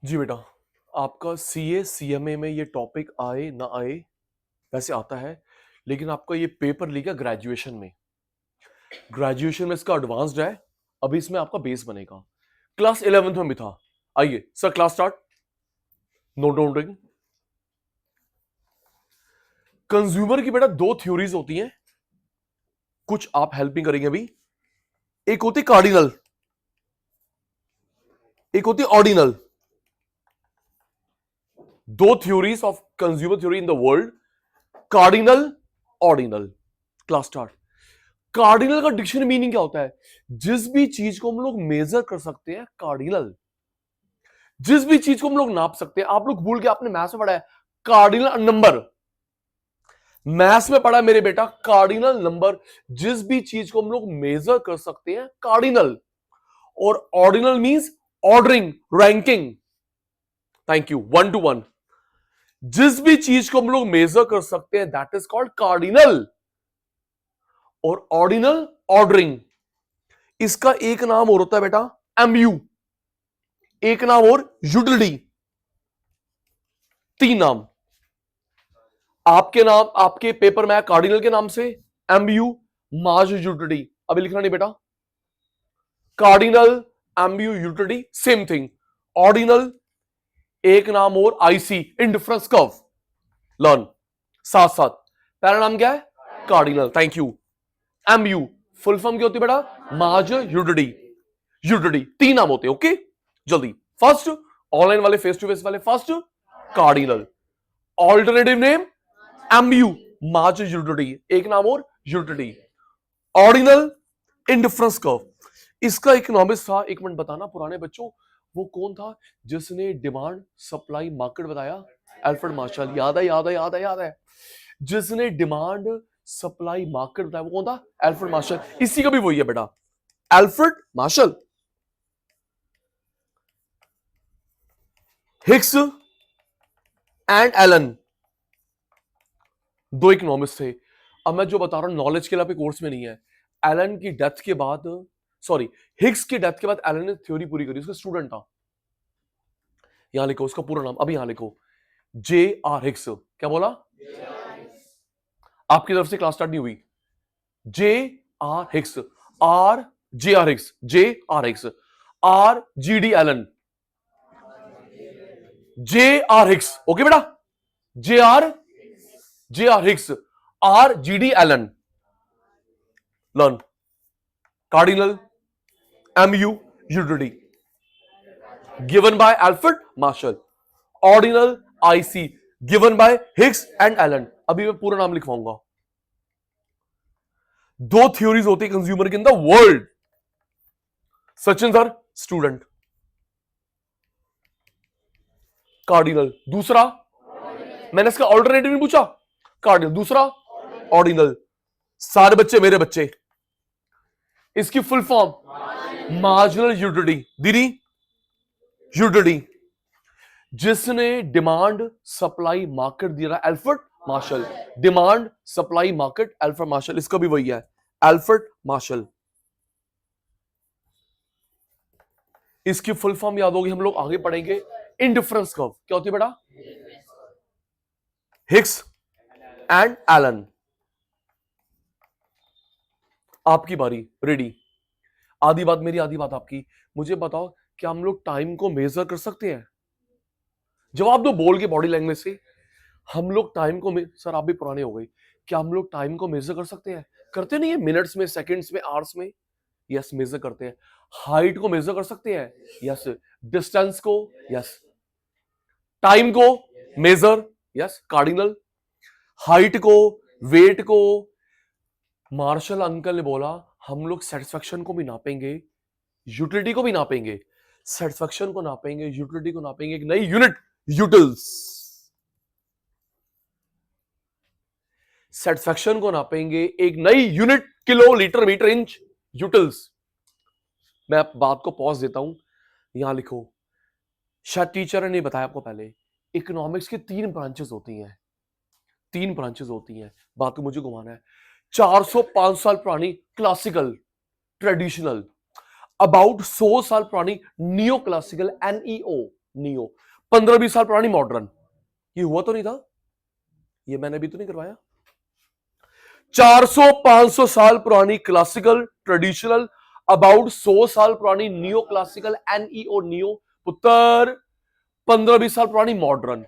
जी बेटा, आपका CA CMA में ये टॉपिक आए ना आए, वैसे आता है, लेकिन आपका ये पेपर लिखा ग्रेजुएशन में। ग्रेजुएशन में इसका एडवांस्ड है, अभी इसमें आपका बेस बनेगा। क्लास 11th में भी था। आइए sir, class start. No doubting. Consumer की बेटा दो थ्योरीज होती हैं, कुछ आप हेल्प नहीं करेंगे अभी। एक होती कार्डिनल, एक होती ऑर्डिनल। दो theories of consumer theory in the world, cardinal, ordinal. Class start. Cardinal का डिक्शनरी मीनिंग क्या होता है? जिस भी चीज को हम लोग मेजर कर सकते हैं, कार्डिनल। जिस भी चीज को हम लोग नाप सकते हैं। आप लोग भूल के, आपने मैथ्स में पढ़ा है कार्डिनल नंबर। मैथ्स में पढ़ा मेरे बेटा कार्डिनल नंबर। जिस भी चीज को हम लोग मेजर कर सकते हैं, कार्डिनल। और ordinal means ordering, ranking. Thank you, 1 to 1। जिस भी चीज को हम लोग मेजर कर सकते हैं, दैट इज कॉल्ड कार्डिनल। और ऑर्डिनल, ऑर्डरिंग। इसका एक नाम और होता है बेटा एमयू, एक नाम और यूटिलिटी। तीन नाम आपके नाम, आपके पेपर में कार्डिनल के नाम से एमयू, मार्ज, यूटिलिटी। अभी लिखना नहीं बेटा। Cardinal, MU, utility same thing. Ordinal एक नाम और आईसी, इंडिफरेंस कर्व। लर्न साथ साथ। पहला नाम क्या है? Cardinal. Thank you. MU full form क्या होती है बेटा? मार्ज, यूटिलिटी। यूटिलिटी तीन नाम होते हैं। ओके, जल्दी। फर्स्ट ऑनलाइन वाले, फेस टू फेस वाले, first cardinal. Alternative name MU, मार्ज, यूटिलिटी, एक नाम और यूटिलिटी। Ordinal, indifference curve. इसका इकोनॉमिक्स था, एक मिनट बताना पुराने बच्चों, वो कौन था जिसने डिमांड सप्लाई मार्केट बताया? Alfred Marshall. याद है, याद है, याद है, याद है। जिसने डिमांड सप्लाई मार्केट बताया वो कौन था? Alfred Marshall. इसी का भी वही है बेटा, Alfred Marshall. Hicks and Allen, दो इकोनॉमिस्ट थे। अब मैं जो बता रहा हूं नॉलेज के लिए, आपके कोर्स में नहीं है। एलन की डेथ के बाद, सॉरी, हिग्स की डेथ के बाद एलन ने थ्योरी पूरी करी। उसका स्टूडेंट था, यहां लिखो उसका पूरा नाम, अभी यहां लिखो, जे आर हिग्स। क्या बोला? आपकी तरफ से क्लास स्टार्ट नहीं हुई। J R Hicks, R J R Hicks, J R Hicks, R G D Allen, J R Hicks. Okay बेटा, J R Hicks, R G D Allen. Learn cardinal, MU, utility, given by Alfred Marshall. Ordinal, IC, given by Hicks and Allen. अभी मैं पूरा नाम लिखवाऊंगा। दो theories होती है consumer के in the world. Sachin sir student, cardinal. दूसरा, मैंने इसका ऑल्टरनेटिव नहीं पूछा, कार्डिनल। दूसरा ऑर्डिनल। सारे बच्चे मेरे बच्चे, इसकी फुल फॉर्म मार्जिनल यूटिलिटी। दीदी, यूटिलिटी। जिसने डिमांड सप्लाई मार्केट दिया, Alfred Marshall. Demand supply market, Alfred Marshall. इसका भी वही है, अल्फ्रेड मार्शल। इसकी फुल फॉर्म याद होगी, हम लोग आगे पढ़ेंगे। इंडिफरेंस कर्व क्या होती है बेटा? Hicks and Allen. आपकी बारी, रेडी। आधी बात मेरी, आधी बात आपकी। मुझे बताओ, क्या हम लोग टाइम को मेजर कर सकते हैं? जवाब दो बोल के, बॉडी लैंग्वेज से। हम लोग टाइम को सर आप भी पुराने हो गए, क्या हम लोग टाइम को मेजर कर सकते हैं? करते नहीं है, मिनट्स में, सेकंड्स में, आवर्स में। यस, मेजर करते हैं। हाइट को मेजर कर सकते हैं? यस। डिस्टेंस को? यस। टाइम को मेजर? Yes, cardinal. हाइट को, वेट को। मार्शल अंकल ने बोला हम लोग सेटिस्फेक्शन को भी नापेंगे, यूटिलिटी को भी नापेंगे। सेटिस्फेक्शन को नापेंगे, यूटिलिटी को नापेंगे, एक नई यूनिट, यूटिल्स। सेटिस्फेक्शन को नापेंगे, एक नई unit, kilo, litre, metre, inch, utils. मैं बात को पॉज देता हूं, यहां लिखो। शायद टीचर ने नहीं बताया आपको पहले, इकोनॉमिक्स की तीन ब्रांचेस होती हैं। तीन ब्रांचेस होती हैं, बात को मुझे घुमाना है। 400-500 साल पुरानी क्लासिकल, ट्रेडिशनल। अबाउट 100 साल पुरानी नियो क्लासिकल, एनईओ। नियो, 15-20 साल पुरानी मॉडर्न। ये हुआ तो नहीं था, ये मैंने भी तो नहीं करवाया। 400-500 साल पुरानी क्लासिकल ट्रेडिशनल, अबाउट 100 साल पुरानी नियो क्लासिकल एनईओ नियो, पुत्र 15-20 साल पुरानी मॉडर्न।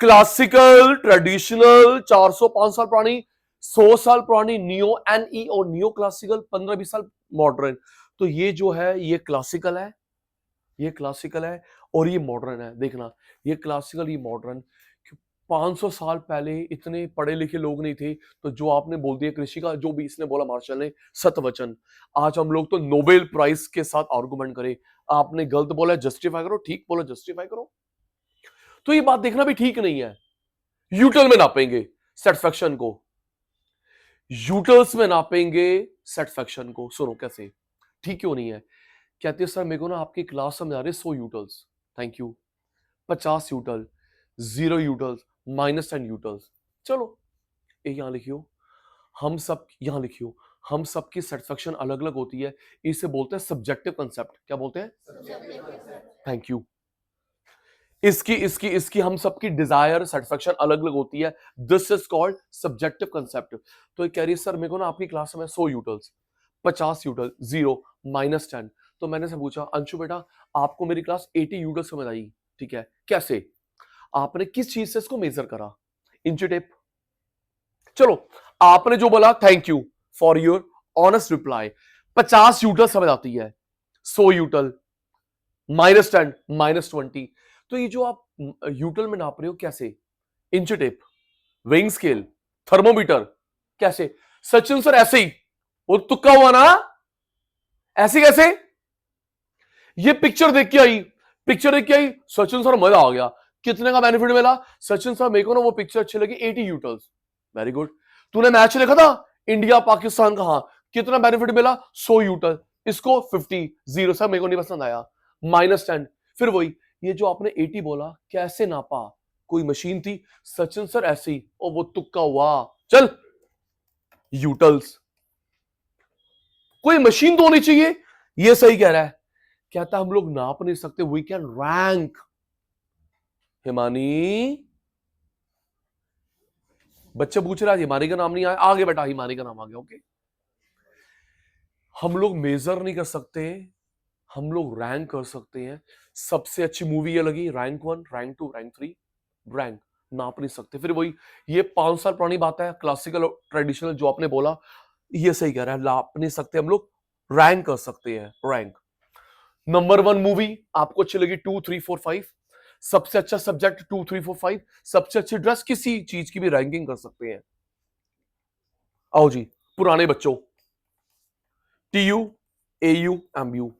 क्लासिकल ट्रेडिशनल 400-500 साल पुरानी, 100 साल पुरानी नियो एनईओ नियो क्लासिकल, 15-20 साल मॉडर्न। तो ये जो है ये क्लासिकल है, ये क्लासिकल है और ये मॉडर्न है। देखना ये क्लासिकल, ये मॉडर्न। 500 साल पहले इतने पढ़े लिखे लोग नहीं थे, तो जो आपने बोल दिया कृषि का, जो भी इसने बोला मार्शल ने, सतवचन। आज हम लोग तो नोबेल प्राइज के साथ आर्गुमेंट करें, आपने गलत बोला जस्टिफाई करो, ठीक बोला जस्टिफाई करो। तो ये बात देखना भी ठीक नहीं है। यूटल में नापेंगे सेटिस्फैक्शन को, यूटल्स में नापेंगे सेटिस्फैक्शन को। सुनो कैसे, ठीक क्यों नहीं है? कहते हैं सर मेरे को ना आपकी क्लास समझा रहे 100 utils, thank you. 50 यूटल, 0 utils, -10 utils. चलो ये यहां लिखियो, हम सब यहां लिखियो, हम सबकी सेटिस्फैक्शन अलग अलग होती है, इसे बोलते हैं सब्जेक्टिव कंसेप्ट। क्या बोलते हैं? Thank you. इसकी इसकी इसकी हम सबकी डिजायर सेटिस्फैक्शन अलग अलग होती है, this is called subjective concept. तो ये कह रही है सर मेरे को ना आपकी क्लास में 100 यूटल्स, 50 यूटल, 0, -10। तो मैंने से पूछा अंशु बेटा आपको मेरी क्लास 80 यूटल समझ आई, ठीक है, कैसे? आपने किस चीज से इसको मेजर करा? इंची टेप। चलो आपने जो बोला thank you for your honest reply, 50 यूटल समझ आती है, 100 यूटल, -10, -20। तो ये जो आप यूटल में नाप रहे हो कैसे? इंची टेप, वेइंग स्केल, थर्मोमीटर, कैसे? सचिन सर ऐसे ही, वो तुक्का हुआ ना, ऐसे कैसे? ये पिक्चर देख के आई, पिक्चर देख के आई, सचिन सर मजा आ गया। कितने का बेनिफिट मिला? सचिन सर मेरे को ना वो पिक्चर अच्छी लगी, 80 यूटल्स। Very good. तूने मैच देखा था इंडिया पाकिस्तान का? हाँ। कितना बेनिफिट मिला? 100 यूटल। इसको 50, 0 सर मेरे को नहीं पसंद आया, -10। फिर वही, ये जो आपने 80 बोला कैसे नापा? कोई मशीन थी? सचिन सर ऐसे ही, और वो तुक्का हुआ। चल यूटल्स, कोई मशीन तो होनी चाहिए। ये सही कह रहा है, कहता हम लोग नाप नहीं सकते, वी कैन रैंक। हिमानी, बच्चे पूछ रहे हैं हिमानी का नाम नहीं आया, आगे बेटा हिमानी का नाम आ गया। ओके, हम लोग मेजर नहीं कर सकते, हम लोग रैंक कर सकते हैं। सबसे अच्छी मूवी ये लगी, रैंक 1, रैंक 2, रैंक 3, रैंक नाप नहीं सकते। फिर वही, ये 5 साल पुरानी बात है, क्लासिकल और ट्रेडिशनल जो आपने बोला, ये सही कह रहा है, नाप नहीं सकते, हम लोग रैंक कर सकते हैं, रैंक। नंबर 1 मूवी आपको अच्छी लगी, 2, 3, 4, 5। सबसे अच्छा सब्जेक्ट 2, 3, 4, 5। सबसे अच्छी ड्रेस, किसी चीज की भी रैंकिंग कर सकते हैं। आओ जी, पुराने बच्चों, टीयू, एयू, एमयू।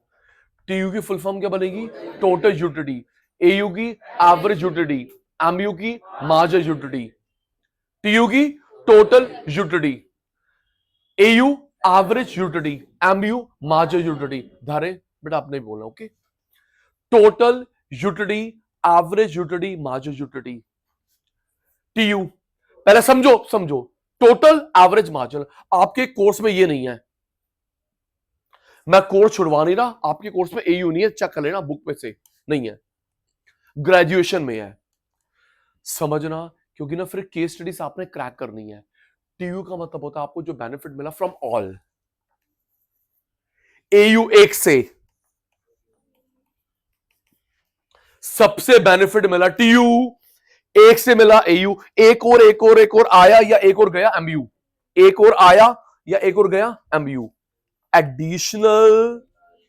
टीयू की फुल फॉर्म क्या बनेगी? Total utility. एयू की एवरेज यूटिलिटी, एमयू की मार्जिनल यूटिलिटी। टीयू की total utility, AU average utility, MU marginal utility. धारे बेटा आपने बोला, okay. Total utility, average utility, marginal utility. TU पहले समझो, समझो टोटल, एवरेज, मार्जिनल। आपके कोर्स में ये नहीं है, मैं कोर्स छुड़वा नहीं रहा, आपके कोर्स में एयू नहीं है, चेक कर लेना बुक में से, नहीं है, ग्रेजुएशन में है। समझना, क्योंकि ना फिर केस स्टडीज आपने क्रैक करनी है। टीयू का मतलब होता है आपको जो बेनिफिट मिला फ्रॉम ऑल। एयू एक से सबसे बेनिफिट मिला, टीयू एक से मिला, एयू एक और एक और एक और आया या एक और गया, एमयू एक और आया या एक और गया, एमयू एडिशनल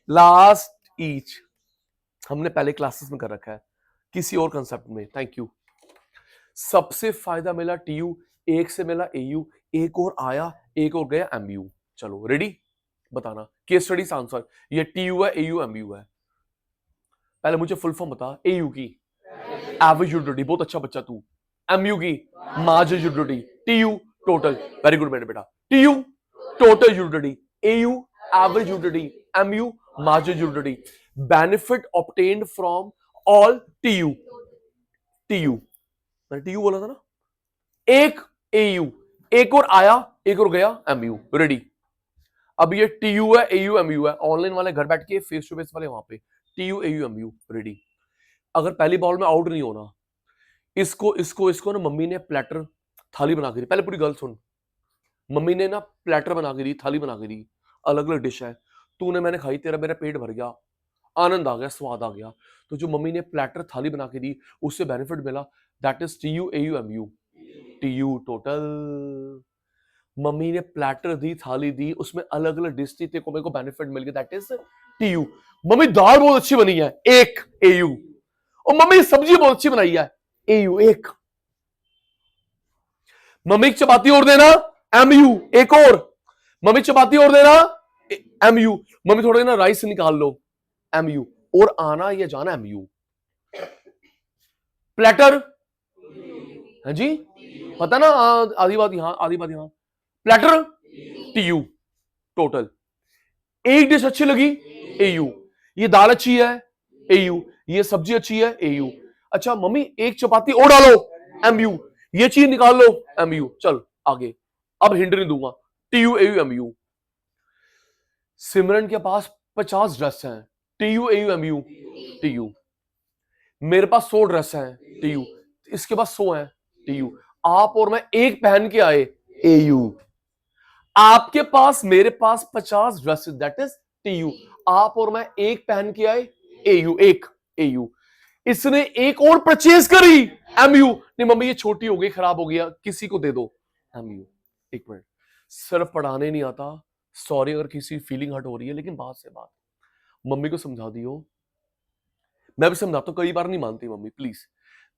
लास्ट ईच। हमने पहले क्लासेस में कर रखा है किसी और कंसेप्ट में, थैंक यू। सबसे फायदा मिला टीयू, एक से मिला एयू, एक और आया एक और गया, एमयू। चलो रेडी, बताना केस स्टडीज आंसर। ये टीयू है, एयू, एमयू है। पहले मुझे फुल फॉर्म बता, एयू की एवरेज यूटिलिटी, बहुत अच्छा बच्चा तू। एमयू की marginal utility, TU total, very good मेरे बेटा। TU total utility, AU average utility, MU marginal utility. Benefit obtained from all TU, TU मैंने टीयू बोला था ना, एक एयू, एक और आया एक और गया, एमयू। रेडी, अब ये टीयू है, एयू, एमयू है। ऑनलाइन वाले घर बैठ के, फेस टू फेस वाले वहां पे, टीयू, एयू, एमयू। रेडी, अगर पहली बॉल में आउट नहीं होना, इसको ना मम्मी ने प्लेटर थाली बना के दी। पहले पूरी गल सुन, मम्मी ने ना प्लेटर बना के दी, थाली बना के दी, अलग अलग डिश है, तूने मैंने खाई, तेरा मेरा पेट भर गया, आनंद आ गया, स्वाद आ गया। तो जो मम्मी ने प्लेटर थाली बना के दी, उससे बेनिफिट मिला, that is TUAUMU, TU total. Mummy ने प्लेटर दी, थाली दी, उसमें अलग अलग डिश थी, तेरे को मेरे को बेनिफिट मिल गया, दैट इज TU। मम्मी दाल बहुत अच्छी बनी है, एक AU। और मम्मी सब्जी बहुत अच्छी बनाई है, AU एक। मम्मी चपाती और देना, MU एक और। मम्मी चपाती और देना, MU। मम्मी थोड़ा ना राइस निकाल लो, MU। और आना या जाना MU। प्लेटर है जी, पता ना, आधी बात यहां आधी बात यहां। Platter TU total. एक डिश अच्छी लगी, AU। ये दाल अच्छी है, AU। ये सब्जी अच्छी है, AU। अच्छा मम्मी एक चपाती और डालो, MU। ये चीज निकाल लो, MU। चल आगे, अब हिंट नहीं दूंगा, TUAUMU। सिमरन के पास 50 ड्रेस हैं, TUAUMU, TU। मेरे पास 100 ड्रेस हैं, TU। इसके पास 100 हैं, TU। आप और मैं एक पहन के आए, AU। आपके पास मेरे पास 50 ड्रेसेस, दैट इज TU। आप और मैं एक पहन के आए, AU एक, AU। इसने एक और परचेज करी, MU। नहीं मम्मी ये छोटी हो गई, खराब हो गया, किसी को दे दो, MU। एक मिनट, सिर्फ पढ़ाने नहीं आता, सॉरी अगर किसी फीलिंग हर्ट हो रही है, लेकिन बात से बात, मम्मी को समझा दियो। मैं भी समझाता हूं, कई बार नहीं मानती मम्मी, प्लीज।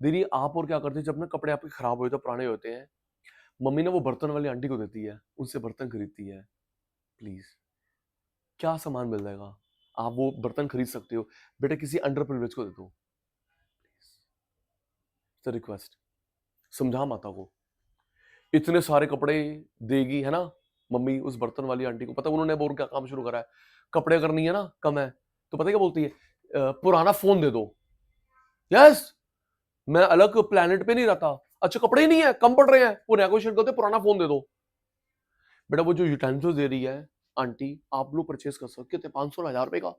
दीदी आप और क्या करते हैं, जब ना कपड़े आपके खराब होते, पुराने होते हैं, मम्मी ना वो बर्तन वाली आंटी को देती है, उनसे बर्तन खरीदती है। प्लीज, क्या सामान मिल जाएगा, आप वो बर्तन खरीद सकते हो, बेटा किसी अंडर प्रिविलेज को दे दो, रिक्वेस्ट। समझा माता को, इतने सारे कपड़े देगी है ना मम्मी उस बर्तन वाली आंटी को, पता उन्होंने बोर क्या काम शुरू करा है, कपड़े करनी है ना कम है, तो पता क्या बोलती है, पुराना फोन दे दो। यस, मैं अलग प्लेनेट पे नहीं रहता, अच्छा कपड़े ही नहीं है, कम पड़ रहे हैं, वो नेगोशिएट करते, पुराना फोन दे दो। बेटा वो जो यूटेंसिल दे रही है आंटी, आप लोग परचेस कर सकते थे, 500 1000 रुपए का,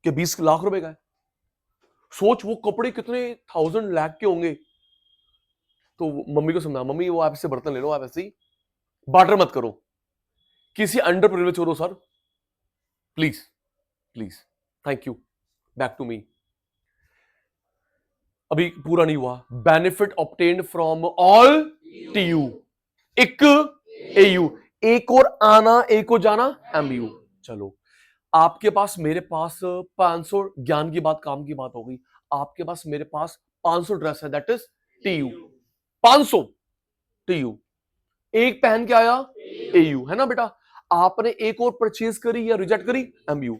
कि 20 लाख रुपए का है। सोच वो कपड़े कितने 1000 लाख के होंगे। तो मम्मी को समझा, मम्मी वो आपसे बर्तन ले लो, आप ऐसे ही बार्टर मत करो, किसी अंडर प्रिविलेज हो दो sir, please please, thank you, back to me. अभी पूरा नहीं हुआ, benefit obtained from all TU, एक AU, एक और आना, एक और जाना, MU। चलो, आपके पास मेरे पास 500, ज्ञान की बात काम की बात हो गई, आपके पास मेरे पास 500 ड्रेस है, दैट इज TU। 500 TU, एक पहन के आया, AU है ना बेटा। आपने एक और परचेज करी या रिजेक्ट करी, MU।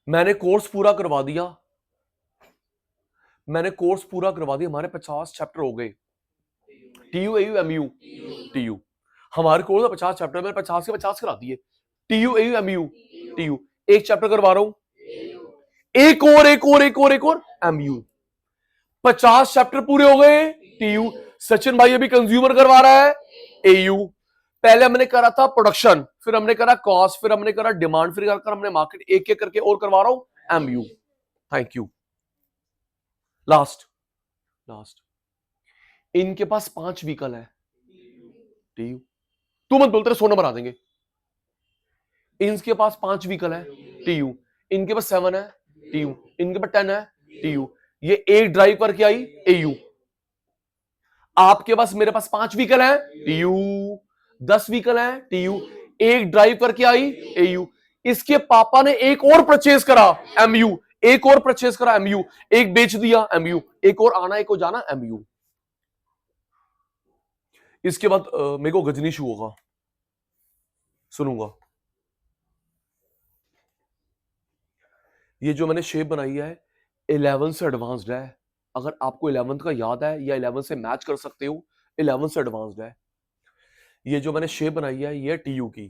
मैंने कोर्स पूरा करवा दिया, मैंने कोर्स पूरा करवा दिया, हमारे 50 चैप्टर हो गए, TUAUMU, TU। हमारे कोर्स में 50 चैप्टर, मैंने 50 के 50 करा दिए, TUAUMU, TU। एक चैप्टर करवा रहा हूं, एक और एक और एक और एक और MU। 50 चैप्टर पूरे हो गए, TU। सचिन भाई अभी कंज्यूमर करवा रहा है, AU। पहले हमने करा था प्रोडक्शन, फिर हमने करा कॉस्ट, फिर हमने करा डिमांड, फिर कर हमने मार्केट, एक एक करके और करवा रहा हूं, MU। Thank you. लास्ट, इनके पास 5 व्हीकल है, TU। तू मत बोलते 100 नंबर आ देंगे। इनके पास 5 व्हीकल है, TU। इनके पास 7 है, TU। इनके पास 10 है, TU। ये एक ड्राइव करके आई, AU। आपके पास मेरे पास 5 व्हीकल है, TU। 10 व्हीकल है, TU। एक ड्राइव करके आई, AU। इसके पापा ने एक और परचेज करा, MU। एक और परचेज करा, MU। एक बेच दिया, MU। एक और आना, एक और जाना, MU। इसके बाद मेरे को गजनी शू होगा, सुनूंगा। ये जो मैंने शेप बनाई है 11 से एडवांस्ड है, अगर आपको 11th का याद है या 11 से मैच कर सकते हो, 11 से एडवांस्ड है। ये जो मैंने शेप बनाई है ये TU की,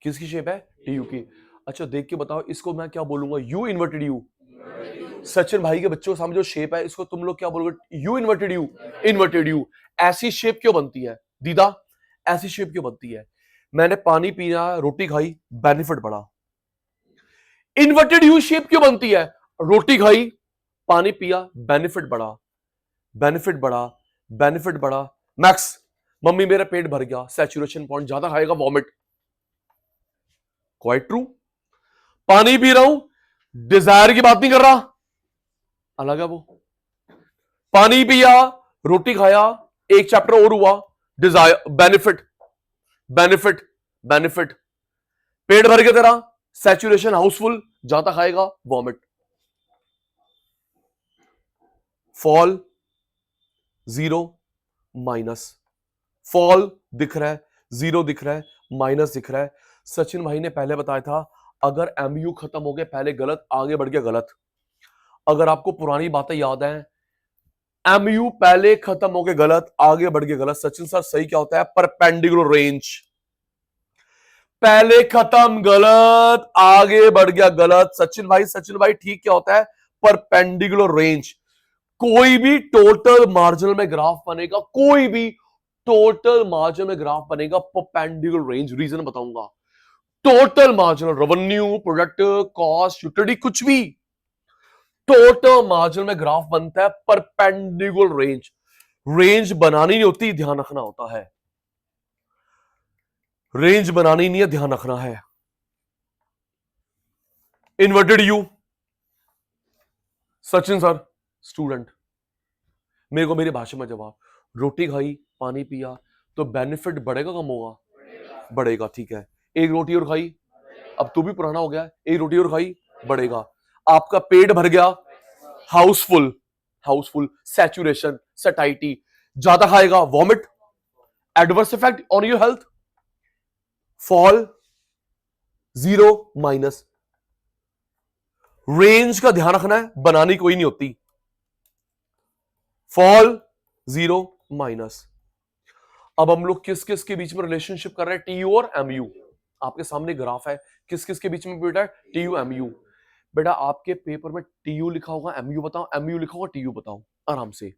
किसकी शेप है, TU की। अच्छा देख के बताओ इसको मैं क्या बोलूंगा, U इन्वर्टेड U। सचिन भाई के बच्चों के सामने जो शेप है इसको तुम लोग क्या बोलोगे, U inverted U, inverted U। ऐसी शेप क्यों बनती है दीदा, ऐसी शेप क्यों बनती है। मैंने पानी पिया, रोटी खाई, बेनिफिट बढ़ा। इन्वर्टेड यू शेप क्यों बनती है? रोटी खाई, पानी पिया, बेनिफिट बढ़ा, बेनिफिट बढ़ा, बेनिफिट बढ़ा, मैक्स। मम्मी मेरा पेट भर गया, सैचुरेशन पॉइंट, ज्यादा खाएगा वॉमिट, क्वाइट ट्रू। पानी पी रहा हूं, डिजायर की बात नहीं कर रहा, अलग है वो। पानी पिया, रोटी खाया, एक चैप्टर और हुआ, डिजायर, बेनिफिट, बेनिफिट, बेनिफिट, पेट भर गया तेरा, सैचुरेशन हाउसफुल, ज्यादा खाएगा vomit, fall, zero, minus, fall दिख रहा है, जीरो दिख रहा है, माइनस दिख रहा है। सचिन भाई ने पहले बताया था अगर एमयू खत्म हो गया पहले गलत, आगे बढ़ गया गलत। अगर आपको पुरानी बातें याद हैं, एमयू पहले खत्म हो गया गलत, आगे बढ़ गया गलत। सचिन सर सही क्या होता है? परपेंडिकुलर रेंज, पहले खत्म गलत, आगे बढ़ गया गलत। सचिन भाई ठीक क्या होता है? Perpendicular range. कोई भी टोटल मार्जिनल में ग्राफ बनेगा, कोई भी टोटल मार्जिन में ग्राफ बनेगा परपेंडिकुलर रेंज। रीजन बताऊंगा। Total marginal revenue, product, cost, utility, कुछ भी टोटल मार्जिन में ग्राफ बनता है परपेंडिकुलर रेंज। रेंज बनानी नहीं होती, ध्यान रखना होता है। रेंज बनानी नहीं है, ध्यान रखना है। Inverted you, Sachin sir student, मेरे को मेरी भाषा में जवाब, रोटी खाई, पानी पिया, तो बेनिफिट बढ़ेगा कम होगा? बढ़ेगा, ठीक है। एक रोटी और खाई, अब तू भी पुराना हो गया, एक रोटी और खाई, बढ़ेगा। आपका पेट भर गया, हाउसफुल, हाउसफुल, सैचुरेशन, सटाइटी, ज्यादा खाएगा vomit, adverse effect on your health, fall, zero, minus. Range का ध्यान रखना है, बनानी कोई नहीं होती। Fall, zero, minus. अब हम लोग किस किस के बीच में रिलेशनशिप कर रहे हैं? टीयू और एमयू। आपके सामने ग्राफ है, किस किस के बीच में बेटा? TU MU. बेटा आपके पेपर में टीयू लिखा होगा, एमयू बताओ, एमयू लिखा होगा, टीयू बताओ, आराम से।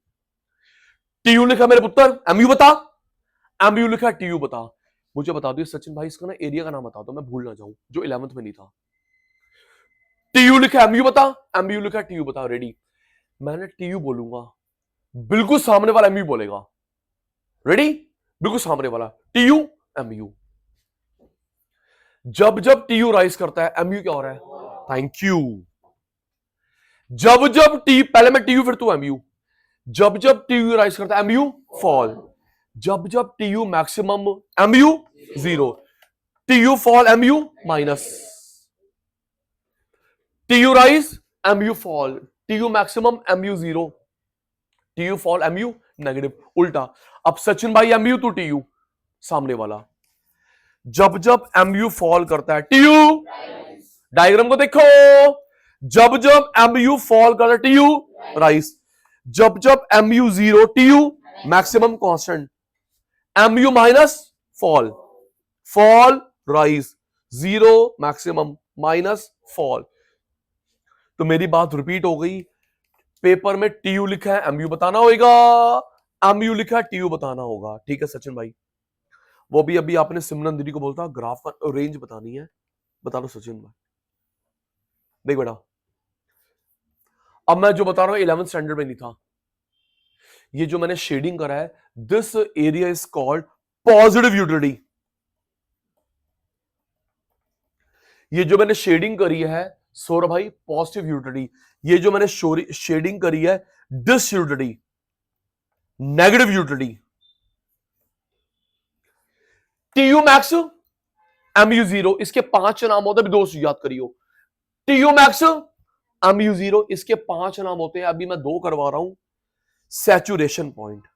टीयू लिखा मेरे पुत्र, एमयू बता, एमयू लिखा, टीयू बता। मुझे बता दो सचिन भाई, इसका ना एरिया का नाम बता दो, मैं भूल ना जाऊं, जो 11th में नहीं था। टीयू लिखा, एमयू बता, एमयू लिखा, टीयू बता। रेडी? मैंने टीयू बोलूंगा, बिल्कुल सामने वाला एमयू बोलेगा। रेडी? बिल्कुल सामने वाला, टीयू एमयू। जब जब टीयू राइज करता है, एमयू क्या हो रहा है? Thank you. जब जब टी, पहले मैं टीयू फिर तू एमयू। जब जब टीयू राइज करता है, एमयू फॉल। जब जब TU maximum, MU zero. TU fall, MU minus. TU rise, MU fall. TU maximum, MU zero. TU fall, MU negative. उल्टा, अब सचिन भाई एमयू टू टीयू, सामने वाला। जब जब एमयू फॉल करता है, टीयू, डायग्राम को देखो, जब जब एमयू फॉल करता है, टीयू राइज। जब जब MU zero, TU maximum constant, MU minus fall, fall rise, zero maximum, minus fall. तो मेरी बात रिपीट हो गई, पेपर में टीयू लिखा है, एमयू बताना होगा, एमयू लिखा है, टीयू बताना होगा। ठीक है सचिन भाई? वो भी अभी आपने सिमरन दीदी को बोलता ग्राफ का रेंज बतानी है, बता दो सचिन भाई। देख बेटा, अब मैं जो बता रहा हूं 11th स्टैंडर्ड में नहीं था। ये जो मैंने शेडिंग करा है, this area is called positive utility. ये जो मैंने शेडिंग करी है सौरभ भाई, पॉजिटिव यूटिलिटी। ये जो मैंने शेडिंग करी है, disutility, negative utility. TU max, MU zero, इसके 5 नाम होते हैं, दोस्त याद करियो। टीयू मैक्स, एमयू जीरो, इसके 5 नाम होते हैं, अभी मैं 2 करवा रहा हूं। Saturation point,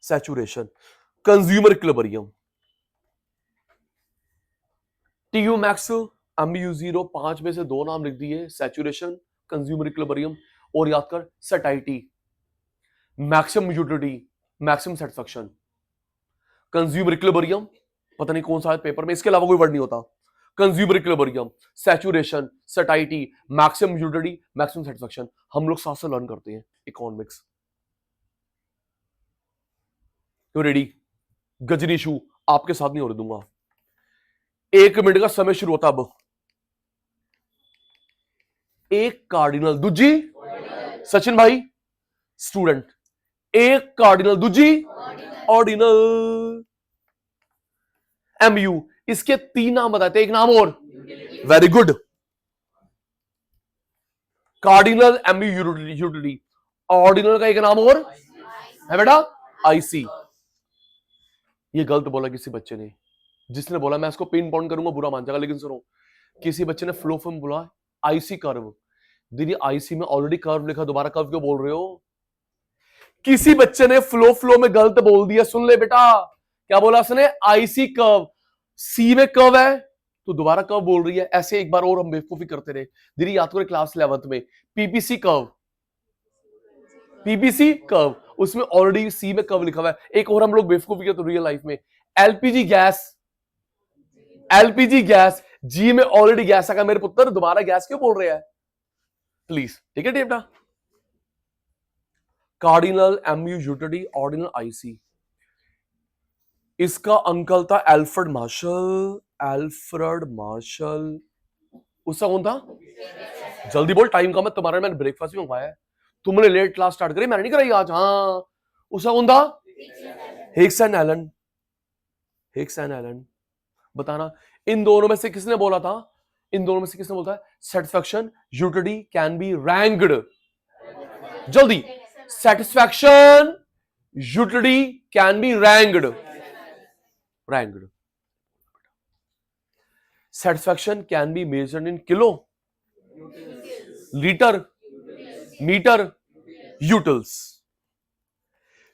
saturation, consumer equilibrium. TU max, MU zero, 5 में से 2 नाम लिख दिए, सैचुरेशन, कंज्यूमर इक्विलिब्रियम। और याद कर, सैटिस्फैक्टी, maximum utility, maximum satisfaction, consumer equilibrium, पता नहीं कौन सा है पेपर में, इसके अलावा कोई वर्ड नहीं होता। कंज्यूमर इक्विलिब्रियम, सैचुरेशन, सैटिस्फैक्टी, मैक्सिमम यूटिलिटी, मैक्सिमम सेटिस्फैक्शन। हम लोग साथ साथ लर्न करते हैं इकोनॉमिक्स। तो रेडी? गजनी शू आपके साथ नहीं होने दूंगा। 1 मिनट का समय शुरू होता अब। एक कार्डिनल दूजी सचिन भाई स्टूडेंट, एक कार्डिनल दूजी ऑर्डिनल। एमयू, इसके 3 नाम बताते, एक नाम और, very good, cardinal MU utility, ordinal का एक नाम और है बेटा आईसी। ये गलत बोला किसी बच्चे ने, जिसने बोला मैं इसको पिन पॉइंट करूंगा बुरा मान जाएगा, लेकिन सुनो, किसी बच्चे ने फ्लो फॉर्म बोला आईसी कर्व, दीदी आईसी में ऑलरेडी कर्व लिखा, दोबारा कर्व क्यों बोल रहे हो? किसी बच्चे ने फ्लो में गलत बोल दिया, सुन ले बेटा, क्या बोला उसने? आईसी कर्व, सी में कर्व है तो दोबारा कर्व बोल रही है, ऐसे एक बार और हम बेवकूफी करते रहे। दीदी याद करें क्लास 11th में पीपीसी कर्व, पीपीसी कर्व, उसमें ऑलरेडी सी में कर्व लिखा हुआ है। एक और हम लोग बेवकूफी करते रियल लाइफ में, एलपीजी गैस, एलपीजी गैस, जी में ऑलरेडी गैस है, मेरे पुत्र दोबारा गैस क्यों बोल रहे हैं प्लीज, ठीक है बेटा। Cardinal MU utility, ordinal IC. इसका अंकल था एल्फ्रेड मार्शल, एल्फ्रेड मार्शल, उसका कौन था? जल्दी बोल, टाइम कम है तुम्हारा, मैंने ब्रेकफास्ट भी मंगवाया है, तुमने लेट क्लास स्टार्ट करी, मैंने नहीं कराई आज। हाँ, उसका कौन था? Hicks and Allen, Hicks and Allen. बताना इन दोनों में से किसने बोला था, इन दोनों में से किसने बोला था satisfaction utility can be ranked? जल्दी, satisfaction utility can be ranked, ranked. Satisfaction can be measured in kilo, litre, metre, utils.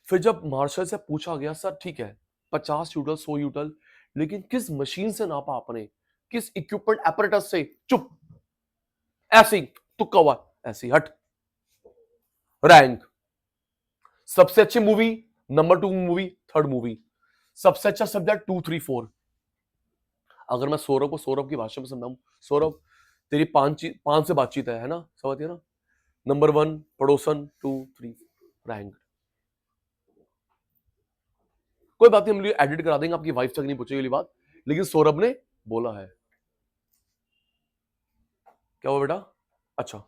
फिर जब मार्शल से पूछा गया सर ठीक है 50 यूटल 100 यूटल, लेकिन किस मशीन से नापा आपने, किस इक्विपमेंट एपरेटस से? चुप, ऐसी तुक्का हुआ, ऐसी हट। रैंक, सबसे अच्छी movie, number 2 movie, third movie, सबसे अच्छा सब्जेक्ट 2 3 4। अगर मैं सौरभ को सौरभ की भाषा में समझाऊं, सौरभ तेरी 5 से बातचीत है ना, समझिए ना, नंबर 1 पड़ोसन, 2 3 रैंक। कोई बात नहीं, हम लोग एडिट करा देंगे, आपकी वाइफ तक नहीं पूछेगी बात, लेकिन सौरभ ने बोला है। क्या हुआ बेटा? अच्छा,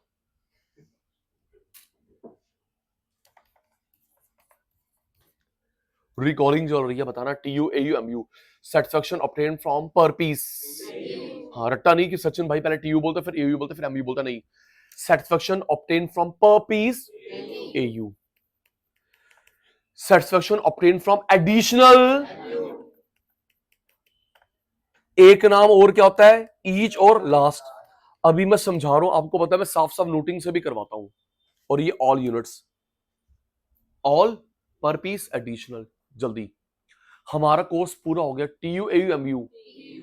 रिकॉलिंग चल रही है, बताना TU AU MU, satisfaction obtain from per piece. हाँ, रट्टा नहीं कि सचिन भाई पहले TU बोलते फिर AU बोलते फिर MU बोलता, नहीं, satisfaction obtain from per piece AU, satisfaction obtain from additional, एक नाम और क्या होता है? ईच और लास्ट। अभी मैं समझा रहा हूं आपको, पता है मैं साफ साफ नोटिंग से भी करवाता हूं, और ये ऑल यूनिट्स, ऑल, पर पीस, एडिशनल। जल्दी, हमारा कोर्स पूरा हो गया, TU AU MU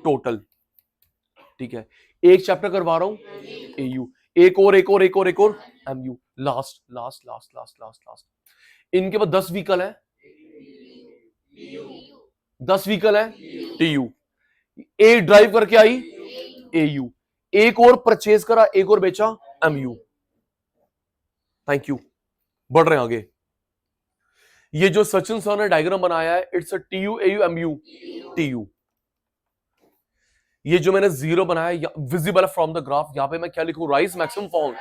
टोटल, ठीक है, एक चैप्टर करवा रहा हूं AU, एक और एक और एक और एक और MU, last last last last last last. इनके बाद 10 व्हीकल है, 10 व्हीकल है TU, एक ड्राइव करके आई AU, एक और परचेज करा, एक और बेचा MU। थैंक यू, बढ़ रहे हैं आगे। ये जो सचिन सर ने डायग्राम बनाया है, it's a TU AU MU TU। ये जो मैंने जीरो बनाया विजिबल फ्रॉम द ग्राफ, यहां पे मैं क्या लिखूं? Rice maximum fall,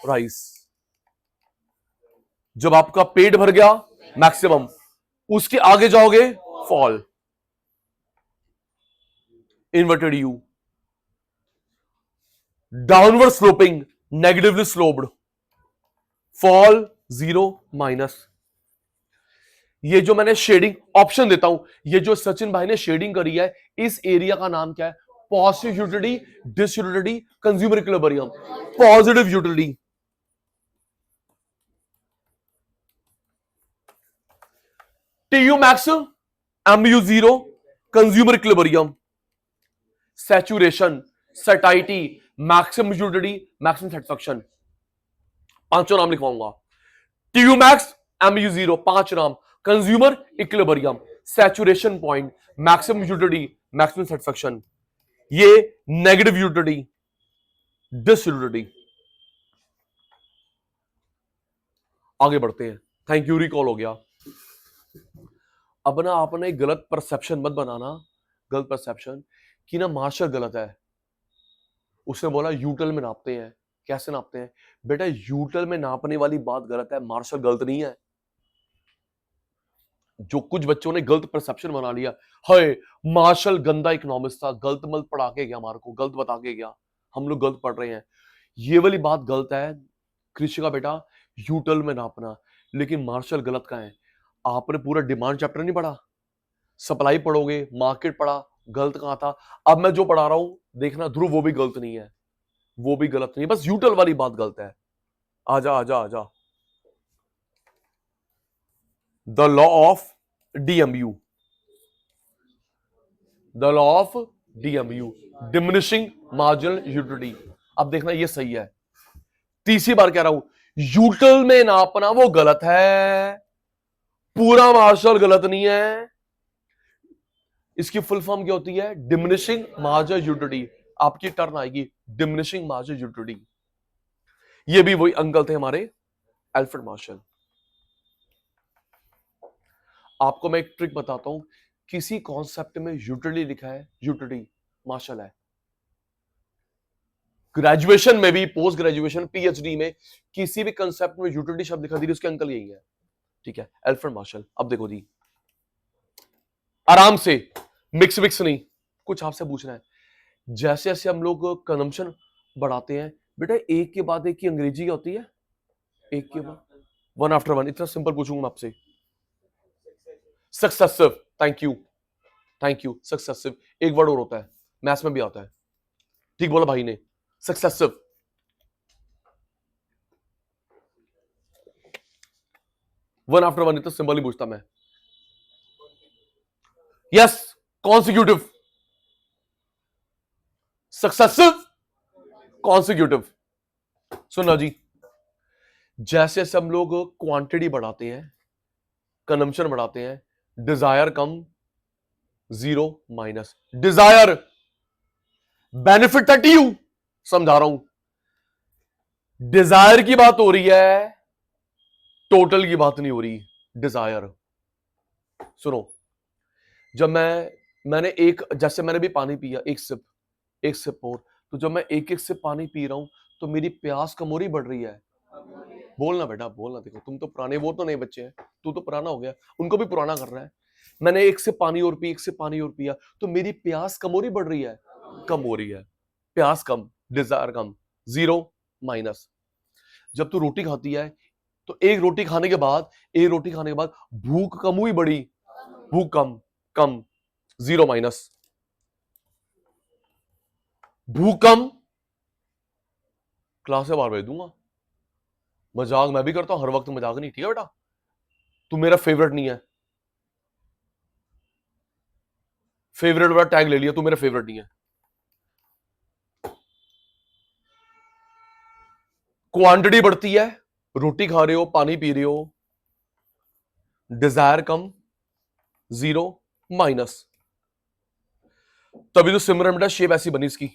rice. जब आपका पेट भर गया मैक्सिमम, उसके आगे जाओगे fall, inverted U, downward sloping, negatively sloped, fall 0 minus. ये जो मैंने शेडिंग ऑप्शन देता हूं, ये जो सचिन भाई ने शेडिंग करी है, इस एरिया का नाम क्या है? Positive utility, disutility, consumer equilibrium. Positive utility, TU max, MU 0, consumer equilibrium, saturation, satiety, maximum utility, maximum satisfaction. पांचों नाम लिखवाऊंगा, TU मैक्स, MU 0, 5 नाम, consumer equilibrium, saturation point, maximum utility, maximum satisfaction, ये नेगेटिव यूटिलिटी, डिसयूटिलिटी। आगे बढ़ते हैं, thank you, recall हो गया। अब ना आपने गलत परसेप्शन मत बनाना, गलत परसेप्शन कि ना मार्शल गलत है, उसने बोला यूटल में नापते हैं, कैसे नापते हैं बेटा? यूटल में नापने वाली बात गलत है, मार्शल गलत नहीं है। जो कुछ बच्चों ने गलत परसेप्शन बना लिया, हाय मार्शल गंदा इकोनॉमिस्ट था, गलत मत पढ़ा के गया, हमारे को गलत बता के गया, हम लोग गलत पढ़ रहे हैं, ये वाली बात गलत है। कृषि का बेटा यूटल में नापना, लेकिन मार्शल गलत का है। आपने पूरा डिमांड चैप्टर नहीं पढ़ा, सप्लाई पढ़ोगे, मार्केट पढ़ा, गलत कहां था। अब मैं जो पढ़ा रहा हूं देखना ध्रुव, वो भी गलत नहीं है, वो भी गलत नहीं है, बस यूटल वाली बात गलत है। आजा आजा आजा, the law of DMU, the law of DMU, diminishing marginal utility. अब देखना ये सही है, तीसरी बार कह रहा हूं, यूटल में नापना वो गलत है, पूरा मार्शल गलत नहीं है। इसकी फुल फॉर्म क्या होती है? Diminishing marginal utility. आपकी टर्न आएगी डिमिनिशिंग मार्जिनल यूटिलिटी। ये भी वही अंकल थे हमारे, अल्फ्रेड मार्शल। आपको मैं एक ट्रिक बताता हूं, किसी कॉन्सेप्ट में यूटिलिटी लिखा है, यूटिलिटी मार्शल है। ग्रेजुएशन में भी, पोस्ट ग्रेजुएशन, PhD में किसी भी कंसेप्ट में यूटिलिटी शब्द दिखा दी, उसके अंकल यही है, ठीक है, अल्फ्रेड मार्शल। अब देखो जी, आराम से, मिक्स मिक्स नहीं, कुछ आपसे पूछना है। जैसे जैसे हम लोग कंजम्पशन बढ़ाते हैं बेटा, एक के बाद एक की अंग्रेजी क्या होती है? एक के बाद, वन आफ्टर वन। इतना सिंपल पूछूंगा मैं आपसे, successive. Thank you, thank you, successive. एक वर्ड और होता है, मैथ्स में भी आता है, ठीक बोला भाई ने, सक्सेसिव। वन आफ्टर वन, इतना सिंपल ही पूछता मैं। Yes, consecutive, successive, consecutive. सुनना जी, जैसे जैसे हम लोग क्वांटिटी बढ़ाते हैं, कंजम्पशन बढ़ाते हैं, डिजायर कम, जीरो माइनस, डिजायर बेनिफिट 30, समझा रहा हूं, डिजायर की बात हो रही है, टोटल की बात नहीं हो रही। डिजायर, सुनो, जब मैंने एक, जैसे मैंने भी पानी पिया, एक सिप और, तो जब मैं एक एक सिप पानी पी रहा हूं तो मेरी प्यास कम हो रही, बढ़ रही है? बोलना बेटा, बोलना। देखो तुम तो पुराने, वो तो नए बच्चे हैं, तू तो पुराना हो गया, उनको भी पुराना कर रहा है। मैंने एक सिप पानी और पी, एक सिप पानी और पिया, तो मेरी प्यास कम हो रही, बढ़ रही है? कम हो रही है, प्यास कम, डिजायर कम, जीरो माइनस। जब तू रोटी खाती है तो एक रोटी खाने के बाद, एक रोटी खाने के बाद भूख कम हुई, बढ़ी? भूख कम, कम, जीरो माइनस। भूख कम, क्लास से बाहर भेज दूंगा। मजाक मैं भी करता हूं, हर वक्त मजाक नहीं, ठीक है बेटा? तू मेरा फेवरेट नहीं है, फेवरेट वाला टैग ले लिया, तू मेरा फेवरेट नहीं है। क्वांटिटी बढ़ती है, रोटी खा रहे हो, पानी पी रहे हो, डिजायर कम, जीरो माइनस। तभी तो सिमरन बेटा शेप ऐसी बनी इसकी,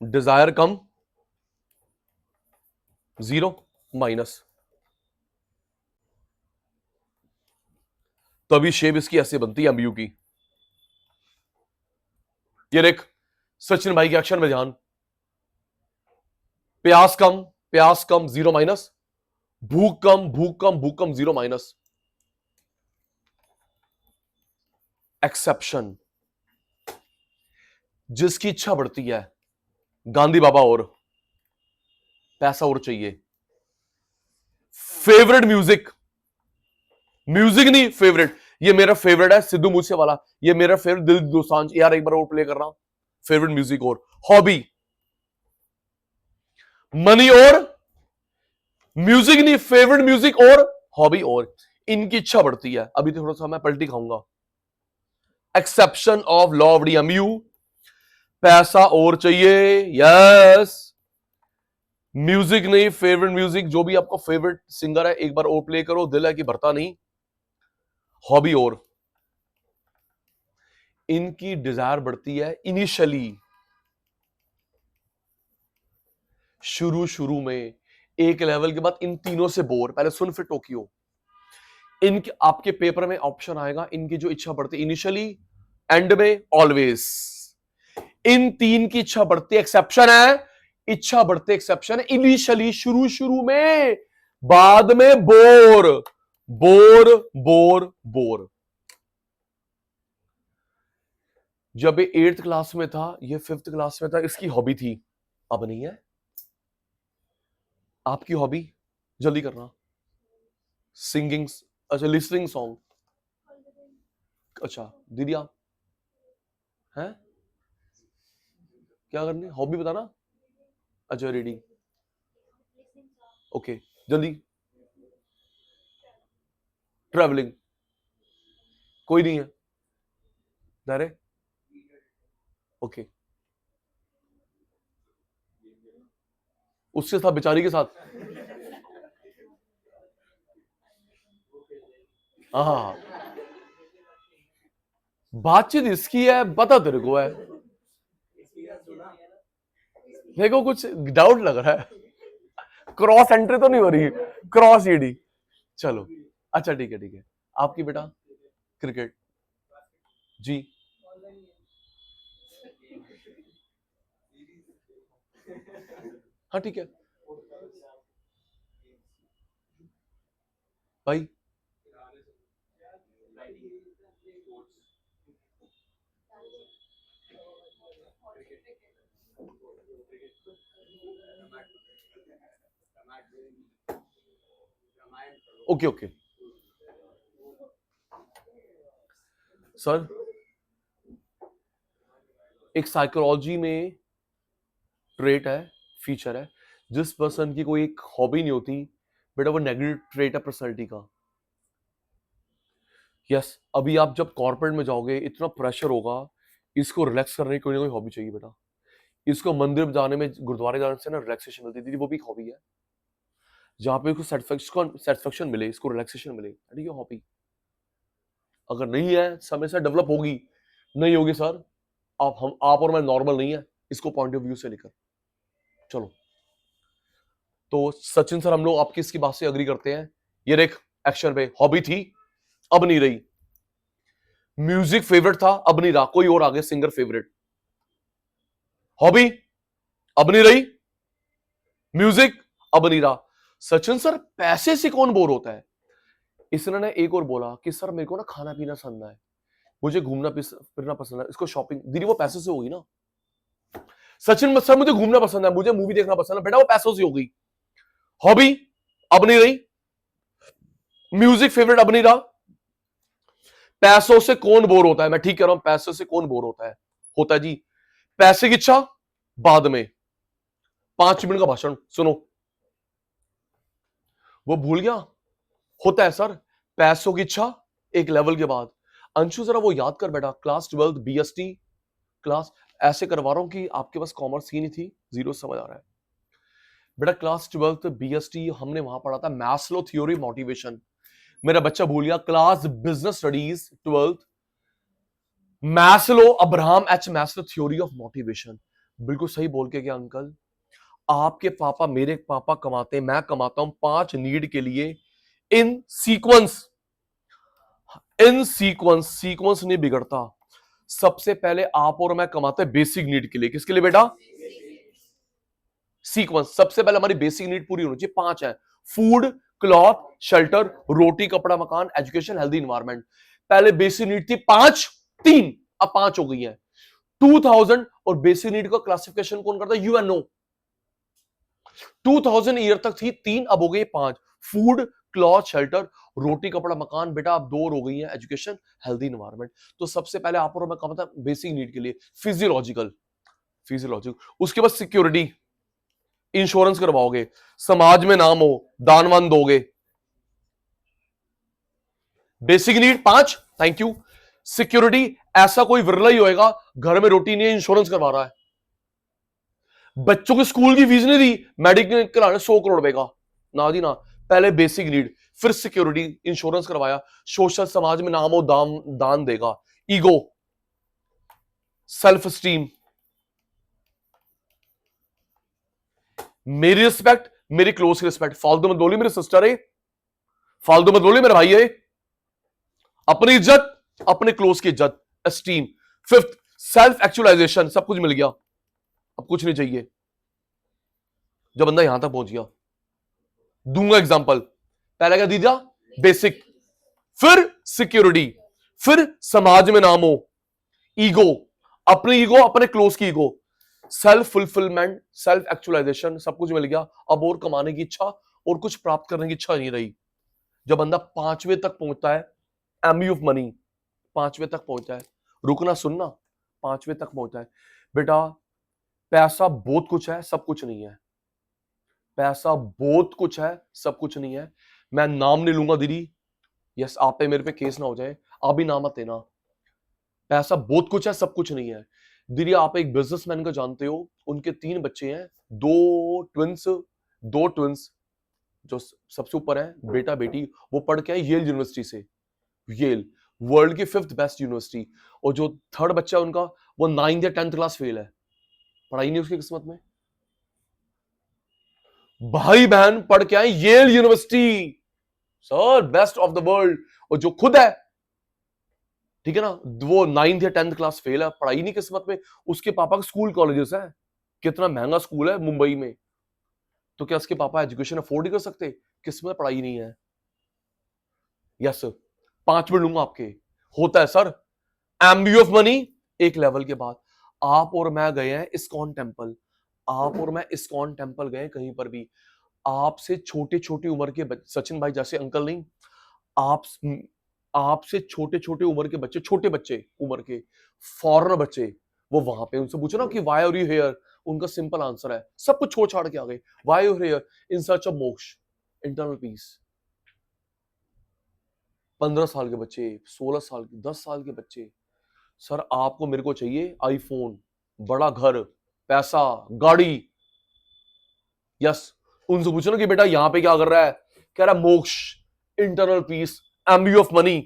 डिजायर कम, जीरो माइनस, तभी शेप इसकी ऐसे बनती है एमयू की। ये देख, सचिन भाई के एक्शन में ध्यान, प्यास कम, प्यास कम, जीरो माइनस, भूख कम, भूख कम, भूख कम, जीरो माइनस। एक्सेप्शन, जिसकी इच्छा बढ़ती है, गांधी बाबा और पैसा और चाहिए। फेवरेट म्यूजिक, म्यूजिक नहीं फेवरेट, ये मेरा फेवरेट है सिद्धू मूसेवाला, ये मेरा फेवरेट दिल दोसांझ, यार एक बार और प्ले कर रहा हूं। फेवरेट म्यूजिक और हॉबी, मनी और म्यूजिक नहीं, फेवरेट म्यूजिक और हॉबी और, इनकी इच्छा बढ़ती है। अभी थोड़ा सा मैं पलटी खाऊंगा। Exception of law of DMU, पैसा और चाहिए, यस। म्यूजिक नहीं, फेवरेट म्यूजिक, जो भी आपका फेवरेट सिंगर है एक बार और प्ले करो, दिल है कि भरता नहीं। हॉबी और, इनकी डिजायर बढ़ती है इनिशियली, शुरू में, एक लेवल के बाद इन तीनों से बोर। पहले सुन फिर टोक्यो। इनके आपके पेपर में ऑप्शन आएगा, इनकी जो इच्छा बढ़ती है इनिशियली, एंड में, ऑलवेज। इन तीन की इच्छा बढ़ती है, एक्सेप्शन है इच्छा बढ़ते एक्सेप्शन है, इनिशियली शुरू में, बाद में बोर बोर बोर बोर। जब ये 8th क्लास में था, ये 5th क्लास में था, इसकी हॉबी थी, अब नहीं है। आपकी हॉबी जल्दी करना, सिंगिंग, अच्छा लिसनिंग सॉन्ग, अच्छा दीदी आप हैं क्या करनी, हॉबी बताना, अच्छा रीडिंग, ओके जल्दी, ट्रैवलिंग, कोई नहीं है दारे, ओके उससे था बेचारी के साथ, हाँ बातचीत इसकी है, बता तेरे को है, मेरे को कुछ डाउट लग रहा है, क्रॉस एंट्री तो नहीं हो रही, क्रॉस ईडी, चलो अच्छा ठीक है, आपकी बेटा क्रिकेट जी, हाँ ठीक है भाई, ओके ओके सर, एक साइकोलॉजी में ट्रेट है, फीचर है, जिस पर्सन की कोई एक हॉबी नहीं होती बेटा, वो नेगेटिव ट्रेट है पर्सनालिटी का। यस, अभी आप जब कॉर्पोरेट में जाओगे, इतना प्रेशर होगा, इसको रिलैक्स करने की कोई ना कोई हॉबी चाहिए बेटा। इसको मंदिर जाने में, गुरुद्वारे जाने से ना रिलैक्सेशन मिलती थी, वो भी एक हॉबी है, जहां पे इसको सेटिस्फेक्शन मिले, इसको रिलैक्सेशन मिले, ये हॉबी अगर नहीं है, समय से डेवलप होगी, नहीं होगी सर, आप और मैं नॉर्मल नहीं है, इसको पॉइंट ऑफ व्यू से लेकर चलो। तो सचिन सर, हम लोग आपकी इसकी बात से अग्री करते हैं, ये देख एक्शन पे, हॉबी थी अब नहीं रही, म्यूजिक फेवरेट था अब नहीं रहा, कोई और आगे सिंगर फेवरेट, हॉबी अब नहीं रही, म्यूजिक अब नहीं रहा। सचिन सर पैसे से कौन बोर होता है, इसने ने एक और बोला कि सर मेरे को ना खाना पीना पसंद है, मुझे घूमना फिरना पसंद है, इसको शॉपिंग, दीदी वो पैसे से होगी ना। सचिन सर मुझे घूमना पसंद है, मुझे मूवी देखना पसंद है, बेटा वो पैसों से होगी। हॉबी अब नहीं रही, म्यूजिक फेवरेट अब नहीं रहा, पैसों से कौन बोर होता है, मैं ठीक कह रहा हूं, पैसों से कौन बोर होता है जी, पैसे की इच्छा बाद में, 5 मिनट का भाषण सुनो, वो भूल गया, होता है सर पैसों की इच्छा एक लेवल के बाद। अंशु जरा वो याद कर बेटा, क्लास 12 बीएसटी क्लास, ऐसे करवा रहा हूं कि आपके पास कॉमर्स ही नहीं थी, जीरो समझ आ रहा है बेटा, क्लास 12 बीएसटी हमने वहां पढ़ा था, मैस्लो थ्योरी मोटिवेशन, मेरा बच्चा भूल गया, class business studies 12th, Maslow, Abraham H Maslow theory of motivation, बिल्कुल सही बोल के गया अंकल। आपके पापा, मेरे पापा कमाते, मैं कमाता हूं 5 नीड के लिए, इन सीक्वेंस, सीक्वेंस नहीं बिगड़ता, सबसे पहले आप और मैं कमाते हैं बेसिक नीड के लिए, किसके लिए बेटा, सीक्वेंस, सबसे पहले हमारी बेसिक नीड पूरी होनी चाहिए, 5 है, फूड, क्लॉथ, शेल्टर, रोटी कपड़ा मकान, एजुकेशन, हेल्दी इन्वायरमेंट। पहले बेसिक नीड थी 5, 3, अब 5 हो गई है, 2000, और बेसिक नीड का क्लासिफिकेशन कौन करता है, यूएनओ, 2000 ईयर तक थी 3, अब हो गई 5, फूड, क्लॉथ, शेल्टर, रोटी कपड़ा मकान, बेटा अब 2 हो गई है, एजुकेशन, हेल्दी इन्वायरमेंट। तो सबसे पहले आप और मैं कमाता बेसिक नीड के लिए, फिजियोलॉजिकल, उसके बाद सिक्योरिटी, इंश्योरेंस करवाओगे, समाज में नाम हो, दानवान दोगे, basic need 5, thank you, security, ऐसा कोई विरला ही होएगा घर में रोटी नहीं है, इंश्योरेंस करवा रहा है, बच्चों के स्कूल की फीस नहीं दी, मेडिकल कराने 100 करोड़ रुपए का, ना जी ना, पहले बेसिक नीड, फिर सिक्योरिटी, इंश्योरेंस करवाया, सोशल, समाज में नाम हो, दान देगा, ईगो, सेल्फ स्टीम, मेरी रिस्पेक्ट, मेरी क्लोज की रिस्पेक्ट, फालतू मत बोली मेरे सिस्टर है, फालतू मत बोली मेरे भाई है, अपनी इज्जत, अपने क्लोज की इज्जत, एस्टीम, फिफ्थ सेल्फ एक्चुअलाइजेशन, सब कुछ मिल गया, अब कुछ नहीं चाहिए, जब बंदा यहां तक पहुंच गया। दूंगा एग्जांपल, पहला क्या दीजिए, बेसिक, फिर सिक्योरिटी, फिर समाज में नाम हो, ईगो, अपने क्लोज की ego, self fulfilment, self actualisation, सब कुछ मिल गया। अब और कमाने की इच्छा और कुछ प्राप्त करने की इच्छा नहीं रही। जब बंदा 5वें तक पहुंचता है, एमबी ऑफ मनी, 5वें तक पहुंचता है, रुकना सुनना, 5वें तक पहुंचता है, बेटा पैसा बहुत कुछ है, सब कुछ नहीं है। पैसा बहुत कुछ है, सब कुछ नहीं है। मैं नाम नहीं लूंगा दीदी, यस, आप पे मेरे पे केस ना हो जाए, आप भी नाम मत लेना। पैसा बहुत कुछ है, सब कुछ नहीं है। दीदी आप एक बिजनेसमैन को जानते हो, उनके 3 बच्चे हैं, दो ट्विंस जो सबसे ऊपर है, बेटा बेटी, वो पढ़ के आए येल यूनिवर्सिटी से, येल वर्ल्ड की 5th बेस्ट यूनिवर्सिटी। और जो थर्ड बच्चा है उनका, वो 9th या 10th क्लास फेल है, पढ़ाई नहीं उसकी किस्मत में। भाई बहन पढ़ के आए Yale University, sir best of the world, और जो खुद है, ठीक है ना, वो 9th या 10th क्लास फेल है, पढ़ाई नहीं किस्मत में। उसके पापा का स्कूल कॉलेजेस है, कितना महंगा स्कूल है मुंबई में, तो क्या उसके पापा एजुकेशन अफोर्ड ही कर सकते? किस्मत पढ़ाई नहीं है। यस सर, 5 मिनट लूंगा आपके। होता है सर, एमबी ऑफ मनी। एक लेवल के बाद आप और मैं गए हैं इस्कॉन टेम्पल, आप और मैं इस्कॉन टेम्पल गए कहीं पर भी, आपसे छोटे छोटी उम्र के सचिन भाई जैसे अंकल नहीं, आप आपसे छोटे छोटे उम्र के बच्चे, छोटे बच्चे उम्र के फॉरेनर बच्चे, वो वहां पे उनसे पूछो ना कि व्हाई आर यू हियर, उनका सिंपल आंसर है, सब कुछ छोड़ छाड़ के आ गए, why are you here, in search of moksha, internal peace. 15 साल के बच्चे, 16 साल के, 10 साल के बच्चे, सर आपको मेरे को चाहिए आईफोन, बड़ा घर, पैसा, गाड़ी, यस, उनसे पूछो ना कि बेटा यहां पे क्या कर रहा है, कह रहा मोक्ष, internal piece, MB of money,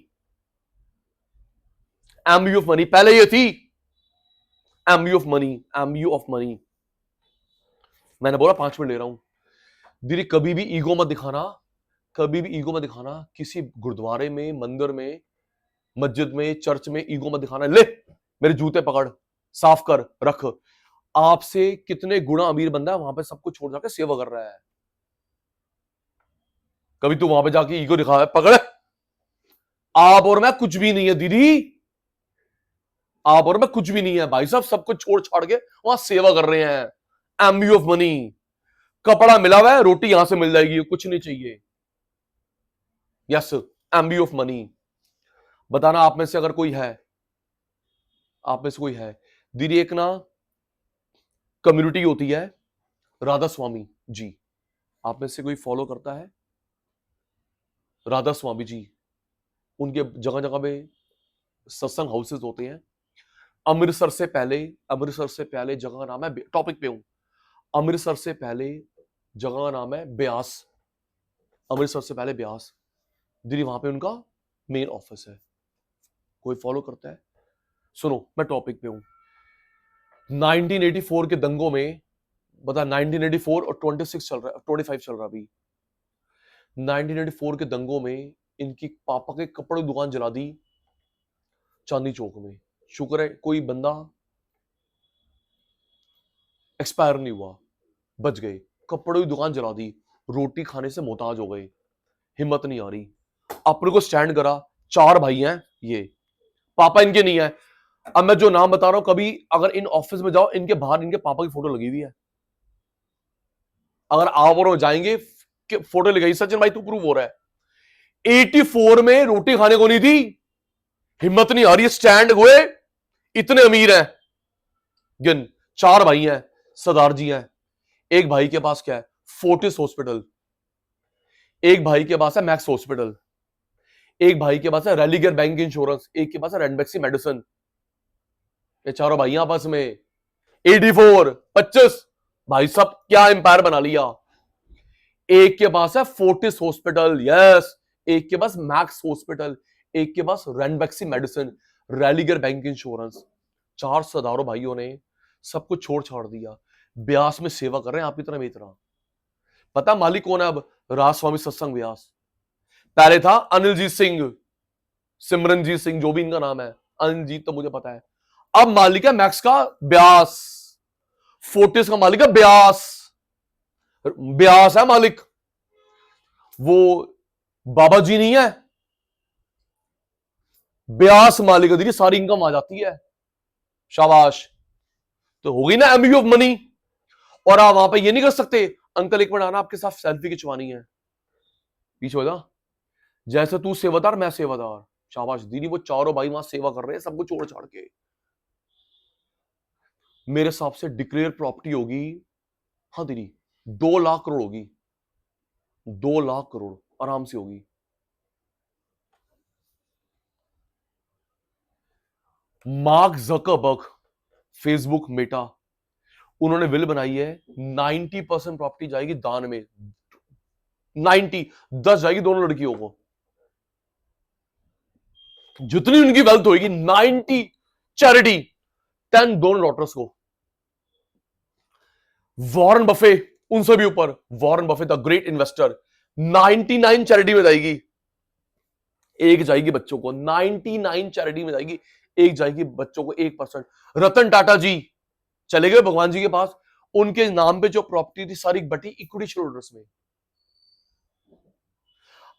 MB of money, पहले ये थी MB of money, MB of money. मैंने बोला 5 मिनट ले रहा हूं दीदी, कभी भी ईगो मत दिखाना, कभी भी ईगो मत दिखाना, किसी गुरुद्वारे में, मंदिर में, मस्जिद में, चर्च में ईगो मत दिखाना। ले मेरे जूते पकड़, साफ कर, रख। आपसे कितने गुना अमीर बंदा है, वहां पे सब कुछ छोड़ जाकर सेवा कर रहा है। कभी तू वहां पे जाके ईगो दिखा है, पकड़, आप और मैं कुछ भी नहीं है दीदी, आप और मैं कुछ भी नहीं है भाई साहब, सब कुछ छोड़ छाड़ के वहां सेवा कर रहे हैं। एमबी ऑफ मनी, कपड़ा मिला हुआ है, रोटी यहां से मिल जाएगी, कुछ नहीं चाहिए। Yes, MB of money. बताना आप में से अगर कोई है, आप में से कोई है दीदी, एक ना कम्युनिटी होती है राधा स्वामी जी, आप में से कोई फॉलो करता है राधा स्वामी जी? उनके जगह जगह पे सत्संग हाउसेस होते हैं। अमृतसर से पहले जगह का नाम है, टॉपिक पे हूं, अमृतसर से पहले जगह का नाम है ब्यास, अमृतसर से पहले ब्यास, दीदी वहां पे उनका मेन ऑफिस है। कोई फॉलो करता है? सुनो मैं टॉपिक पे हूं। 1984 के दंगों में, बता 1984 और 26 चल रहा है, 25 चल रहा अभी, 1984 के दंगों में इनकी पापा के कपड़ों की दुकान जला दी चांदनी चौक में। शुक्र है कोई बंदा एक्सपायर नहीं हुआ, बच गए। कपड़ों की दुकान जला दी, रोटी खाने से मोहताज हो गए, हिम्मत नहीं आ रही, अपने को स्टैंड करा। 4 भाई हैं ये, पापा इनके नहीं है। अब मैं जो नाम बता रहा हूं, कभी अगर इन ऑफिस में जाओ, इनके बाहर इनके पापा की फोटो लगी हुई है, अगर आप और जाएंगे फोटो लगाई, सचिन भाई तू प्रूव हो रहा है। 84 में रोटी खाने को नहीं थी, हिम्मत नहीं आ रही, स्टैंड हुए, इतने अमीर हैं। गिन, 4 भाई हैं, सरदार जी हैं। एक भाई के पास क्या है, फोर्टिस हॉस्पिटल, एक भाई के पास है मैक्स हॉस्पिटल, एक भाई के पास है रेलिगर बैंक इंश्योरेंस, एक के पास है रेनबेक्सी मेडिसिन। ये चारों भाई आपस में 84 25 भाई साहब क्या एम्पायर बना लिया। एक के पास है फोर्टिस हॉस्पिटल, यस, एक के पास मैक्स हॉस्पिटल, एक के पास Ranbaxy medicine, Religare bank insurance. 4 सरदारों भाइयों ने सब कुछ छोड़ छाड़ दिया, ब्यास में सेवा कर रहे हैं आप इतना बेतरा। पता मालिक कौन है अब? राजस्वामी सत्संग ब्यास। पहले था अनिलजीत सिंह, सिमरनजीत सिंह, जो भी इनका नाम है, अनिलजीत तो मुझे पता है। अब मालिक है मैक्स का ब्यास, फोर्टिस का मालिक है ब्यास, ब्यास है मालिक, वो बाबा जी नहीं है, ब्यास मालिक है, सारी इनकम आ जाती है, शाबाश। तो होगी ना एमबी ऑफ मनी। और आप वहां पे ये नहीं कर सकते, अंकल एक मिनट आना, आपके साथ सेल्फी खिंचवानी है, पीछे हो जा, जैसे तू सेवादार मैं सेवादार, शाबाश दीदी। वो चारों भाई वहां सेवा कर रहे हैं, सबको छोड़ छाड़ के। मेरे हिसाब से डिक्लेयर प्रॉपर्टी होगी, हाँ दीदी, 2 लाख करोड़ होगी, 2 लाख करोड़ आराम से होगी। मार्क जकरबर्ग, फेसबुक, मेटा, उन्होंने विल बनाई है, 90% प्रॉपर्टी जाएगी दान में, 10 जाएगी दोनों लड़कियों को, जितनी उनकी वेल्थ होगी 90 चैरिटी, 10 दोनों डॉटर्स को। वॉरेन बफे उनसे भी ऊपर, Warren Buffett the great investor, 99 charity में जाएगी, एक जाएगी बच्चों को, 99 चैरिटी में जाएगी, एक जाएगी बच्चों को, 1%। रतन टाटा जी चले गए भगवान जी के पास, उनके नाम पे जो प्रॉपर्टी थी सारी बटी इक्विटी शेयर होल्डर्स में।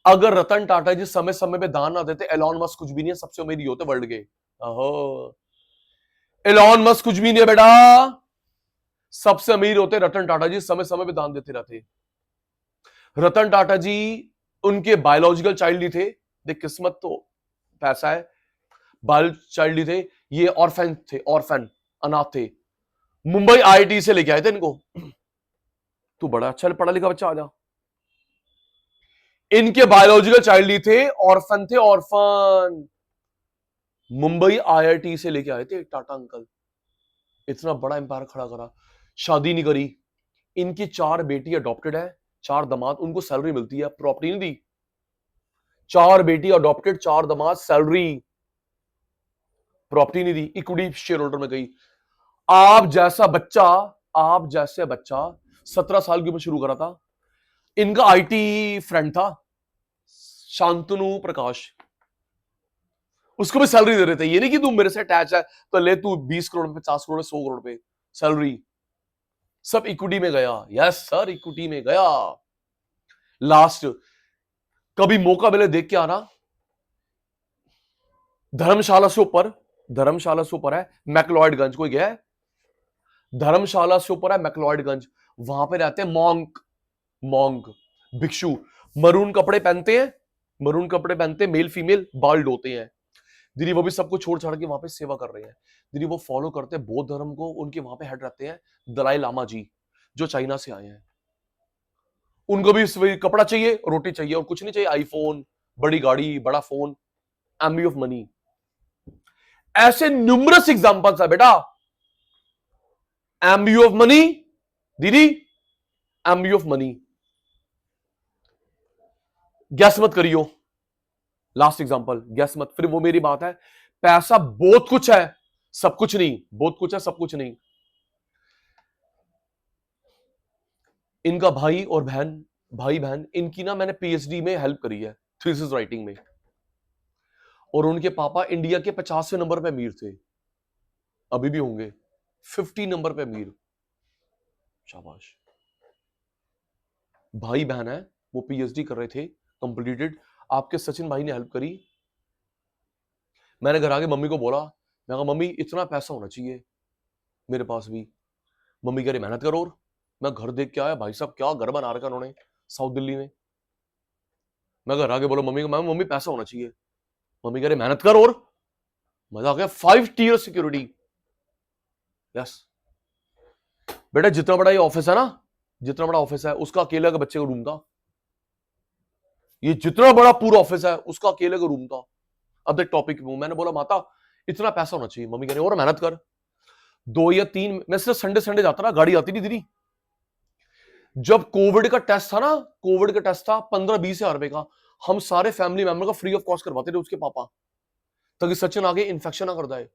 अगर रतन टाटा जी समय समय पे दान ना देते, एलॉन मस्क कुछ भी नहीं है, सबसे अमीर ये होते वर्ल्ड के। एलॉन मस्क कुछ भी नहीं है बेटा, सबसे अमीर होते रतन टाटा जी, समय समय पे दान देते रहते। रतन टाटा जी उनके बायोलॉजिकल चाइल्ड ही थे, देख किस्मत तो पैसा है, बायो चाइल्ड ही थे, ये ऑर्फन थे, ऑर्फन अनाथ थे, मुंबई आईआईटी से लेके आए थे इनको। तू बड़ा अच्छा पढ़ा लिखा बच्चा, आ जा। इनके बायोलॉजिकल चाइल्ड ही थे, ऑर्फन थे, ऑर्फन, मुंबई आईआईटी से लेके आए थे टाटा अंकल, इतना बड़ा एम्पायर खड़ा करा, शादी नहीं करी। इनकी 4 बेटी अडॉप्टेड है, 4 दामाद, उनको सैलरी मिलती है, प्रॉपर्टी नहीं दी। 4 बेटी अडॉप्टेड, 4 दामाद, सैलरी, प्रॉपर्टी नहीं दी, इक्विटी शेयर होल्डर में गई। आप जैसा बच्चा, आप जैसे बच्चा 17 साल की उम्र शुरू करा था, इनका आईटी फ्रेंड था शांतनु प्रकाश, उसको भी सैलरी दे रहे थे। ये नहीं कि तू मेरे से अटैच है तो ले तू 20 करोड़ पे, 50 करोड़, 100 करोड़ पे सैलरी, सब इक्विटी में गया। यस सर, इक्विटी में गया। लास्ट कभी मौका मिले देख के आना, धर्मशाला से ऊपर, धर्मशाला से ऊपर है मैक्लॉयडगंज, कोई गया है? धर्मशाला से ऊपर है मैक्लॉयडगंज, वहां पे रहते हैं मॉन्क, मॉन्क भिक्षु, मरून कपड़े पहनते हैं, मरून कपड़े पहनते हैं, मेल फीमेल, बाल्ड होते हैं दीदी। वो भी सबको छोड़ छाड़ के वहां पे सेवा कर रहे हैं दीदी। वो फॉलो करते हैं बौद्ध धर्म को, उनके वहां पे हेड रहते हैं दलाई लामा जी, जो चाइना से आए हैं। उनको भी कपड़ा चाहिए, रोटी चाहिए, और कुछ नहीं चाहिए, आईफोन, बड़ी गाड़ी, बड़ा फोन, एम्बी ऑफ मनी। ऐसे न्यूमरस एग्जांपल्स है बेटा, एम्बी ऑफ मनी दीदी, एम्बी ऑफ मनी। गैस मत करियो, लास्ट एग्जांपल, गैस मत, फिर वो मेरी बात है, पैसा बहुत कुछ है, सब कुछ नहीं, बहुत कुछ है, सब कुछ नहीं। इनका भाई और बहन, भाई बहन, इनकी ना मैंने पीएचडी में हेल्प करी है, थीसिस राइटिंग में, और उनके पापा इंडिया के 50वें नंबर पे अमीर थे, अभी भी होंगे 50 नंबर पे अमीर, शाबाश। भाई बहन है, वो पीएचडी कर रहे थे, कंप्लीटेड, आपके सचिन भाई ने हेल्प करी। मैंने घर आके मम्मी को बोला, मैं कहा मम्मी इतना पैसा होना चाहिए मेरे पास भी। मम्मी कह रही मेहनत करो, और मैं घर देख के आया, भाई साहब क्या घर बना रखा उन्होंने साउथ दिल्ली में। मैं घर आके बोला मम्मी को, मम्मी पैसा होना चाहिए। मम्मी कह रही मेहनत कर, और मजा आ गया, 5 टियर सिक्योरिटी। यस बेटा, जितना बड़ा ये ऑफिस है ना, जितना बड़ा ऑफिस है उसका अकेले का बच्चे का रूम था, ये जितना बड़ा पूरा ऑफिस है उसका अकेले का रूम था। अब देख टॉपिक में मैंने बोला माता इतना पैसा होना चाहिए, मम्मी कह रही और मेहनत कर, 2 या 3, मैं सिर्फ संडे संडे जाता ना, गाड़ी आती नहीं दीदी। जब कोविड का टेस्ट था ना, कोविड का टेस्ट था 15-20 हजार रुपए का, हम सारे फैमिली मेंबर का फ्री ऑफ कॉस्ट करवाते थे उसके पापा, ताकि सचिन आगे इन्फेक्शन ना कर जाए।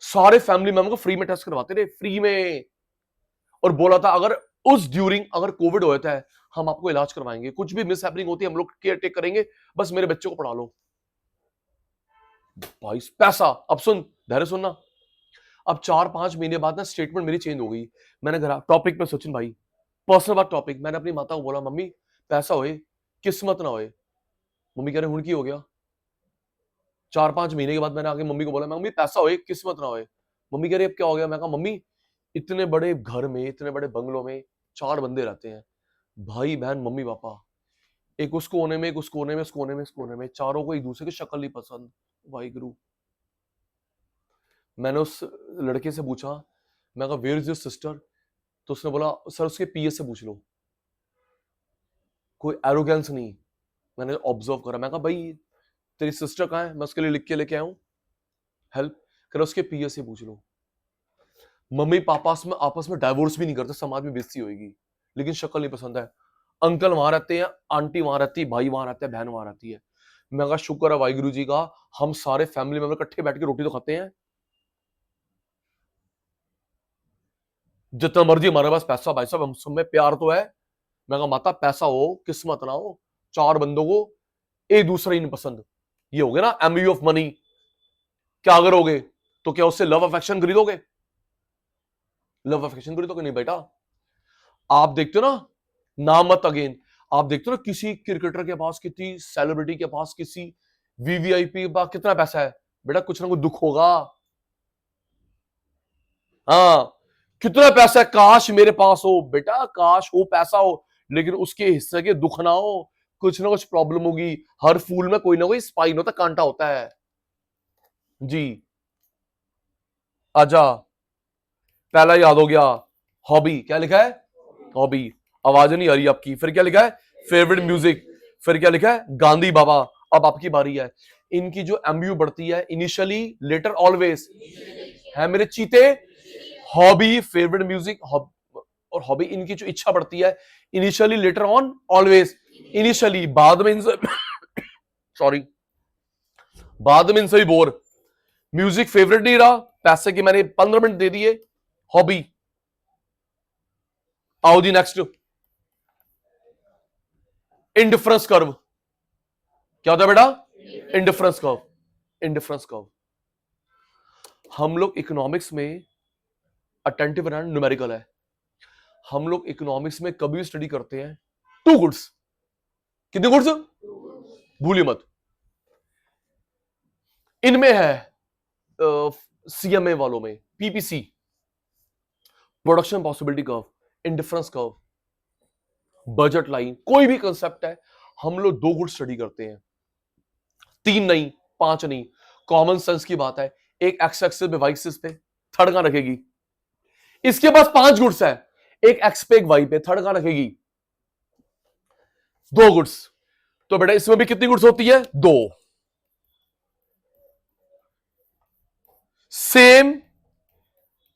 सारे फैमिली मेंबर को फ्री में टेस्ट करवाते थे, फ्री में, और बोला था अगर उस ड्यूरिंग अगर कोविड होता है हम आपको इलाज करवाएंगे, कुछ भी मिस हैपनिंग होती है हम लोग केयर टेक करेंगे, बस मेरे बच्चे को पढ़ा लो। भाई पैसा, अब सुन, धैर्य सुनना। अब 4-5 महीने बाद ना स्टेटमेंट मेरी चेंज हो गई। मैंने घर टॉपिक पे सचिन भाई, पर्सनल बात टॉपिक, मैंने अपनी माता को बोला मम्मी पैसा होए किस्मत ना होए। मम्मी कह रहे हुन की हो गया। 4-5 महीने के बाद मैंने आके मम्मी को बोला मम्मी पैसा होए किस्मत ना होए। मम्मी कह रही अब क्या हो गया? मैं कहा मम्मी इतने बड़े घर में, इतने बड़े बंगलों में 4 बंदे रहते हैं, भाई बहन मम्मी पापा, एक उस कोने में, एक उस कोने में, इस कोने में, इस कोने में, चारों को एक दूसरे की शक्ल नहीं पसंद। भाई गुरु, मैंने उस लड़के से पूछा, मैं कहा वेयर इज योर सिस्टर? तो उसने बोला सर उसके पीए से पूछ लो। कोई एरोगेंस नहीं, मैंने ऑब्जर्व करा। मैं कहा भाई तेरी सिस्टर कहाँ है, मैं उसके लिए लिख के लेके आया हूँ, हेल्प कर, उसके पीए से पूछ लो। मम्मी पापा में आपस में डाइवोर्स भी नहीं करते, समाज में बेइज्जती होगी, लेकिन शक्ल नहीं पसंद है। अंकल वहां रहते हैं, आंटी वहां रहती है, भाई वहां रहते हैं, बहन वहां रहती है। मैं कहा शुक्र है वाहिगुरु जी का, हम सारे फैमिली मेंबर इकट्ठे बैठ के रोटी तो खाते हैं। जितना मर्जी हमारे पास पैसा, भाई साहब हम सब में प्यार तो है। मैं कहा माता पैसा हो किस्मत ना हो, 4 बंदों को एक दूसरा ही नहीं पसंद, ये हो गया ना एमयू ऑफ मनी। क्या करोगे? तो क्या उससे लव अफेक्शन खरीदोगे? लव अफेक्शन खरीदोगे नहीं बेटा। आप देखते हो ना, नाम मत अगेन, आप देखते हो ना किसी क्रिकेटर के पास, किसी सेलिब्रिटी के पास, किसी वीवीआईपी के पास कितना पैसा है, बेटा कुछ ना कुछ दुख होगा। हाँ, कितना पैसा है, काश मेरे पास हो बेटा, काश हो पैसा हो, लेकिन उसके हिस्से के दुख ना हो, कुछ ना कुछ प्रॉब्लम होगी। हर फूल में कोई ना कोई स्पाइन होता, कांटा होता है जी। आजा, पहला याद हो गया, हॉबी। क्या लिखा है? हॉबी। आवाज नहीं आ रही आपकी। फिर क्या लिखा है? Favourite music. फिर क्या लिखा है? गांधी बाबा। अब आपकी बारी है। इनकी जो एमयू बढ़ती है, इनिशियली, लेटर, ऑलवेज, है मेरे चीते। हॉबी, फेवरेट म्यूजिक और हॉबी, इनकी जो इच्छा बढ़ती है, initially, later on, always. Initially, बाद में इनसे सॉरी, बाद में इनसे भी बोर। म्यूजिक फेवरेट नहीं रहा, पैसे की मैंने 15 मिनट दे दिए। हॉबी। आओ जी नेक्स्ट, इंडिफरेंस कर्व। क्या होता है बेटा? Indifference curve. इंडिफरेंस कर्व, हम लोग इकोनॉमिक्स में अटेंटिव रहना न्यूमेरिकल है। हम लोग इकोनॉमिक्स में कभी स्टडी करते हैं टू गुड्स। कितने गुड्स? भूलिए मत। इनमें है सीएमए वालों में PPC, production possibility curve, indifference curve, budget line, कोई भी कंसेप्ट है, हम लोग 2 गुड स्टडी करते हैं, 3 नहीं, 5 नहीं। कॉमन सेंस की बात है, एक एक्स एक्सिस पे, वाई एक्सिस पे, थर्ड कहां रखेगी? इसके पास 5 गुड्स है, एक एक्स पे एक वाई पे, थर्ड कहां रखेगी? 2 गुड्स। तो बेटा इसमें भी कितनी गुड्स होती है? 2। Same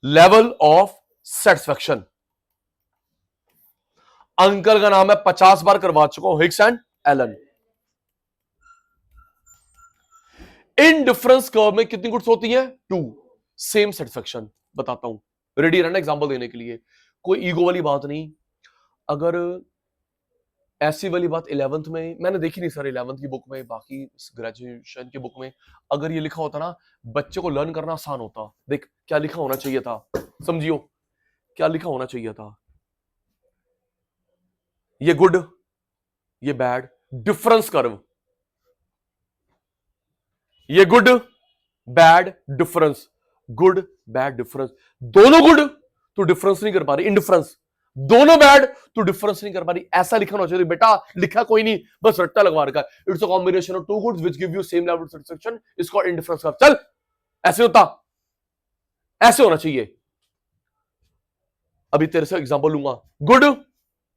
level of satisfaction. Uncle का नाम है 50 बार करवा चुका हूं, Hicks and Allen. Indifference curve में कितनी गुड्स होती है? 2। Same satisfaction. बताता हूं, रेडी रहना एग्जांपल देने के लिए, कोई ईगो वाली बात नहीं। अगर ऐसी वाली बात 11th में मैंने देखी नहीं सर, 11th की बुक में, बाकी ग्रेजुएशन की बुक में अगर ये लिखा होता ना, बच्चे को लर्न करना आसान होता। देख क्या लिखा होना चाहिए था, समझियो क्या लिखा होना चाहिए था। ये गुड, ये बैड, डिफरेंस कर्व, ये good bad difference, good bad difference, दोनों गुड तो डिफरेंस नहीं कर पा रही, इंडिफरेंस, दोनों बैड तो डिफरेंस नहीं कर पा रही। ऐसा लिखा होना चाहिए बेटा, लिखा कोई नहीं, बस रट्टा लगवा रखा है। It's a combination of 2 goods which give you same level of satisfaction, is called indifference curve. चल ऐसे होता, ऐसे होना चाहिए। अभी तेरे से एग्जांपल लूंगा, good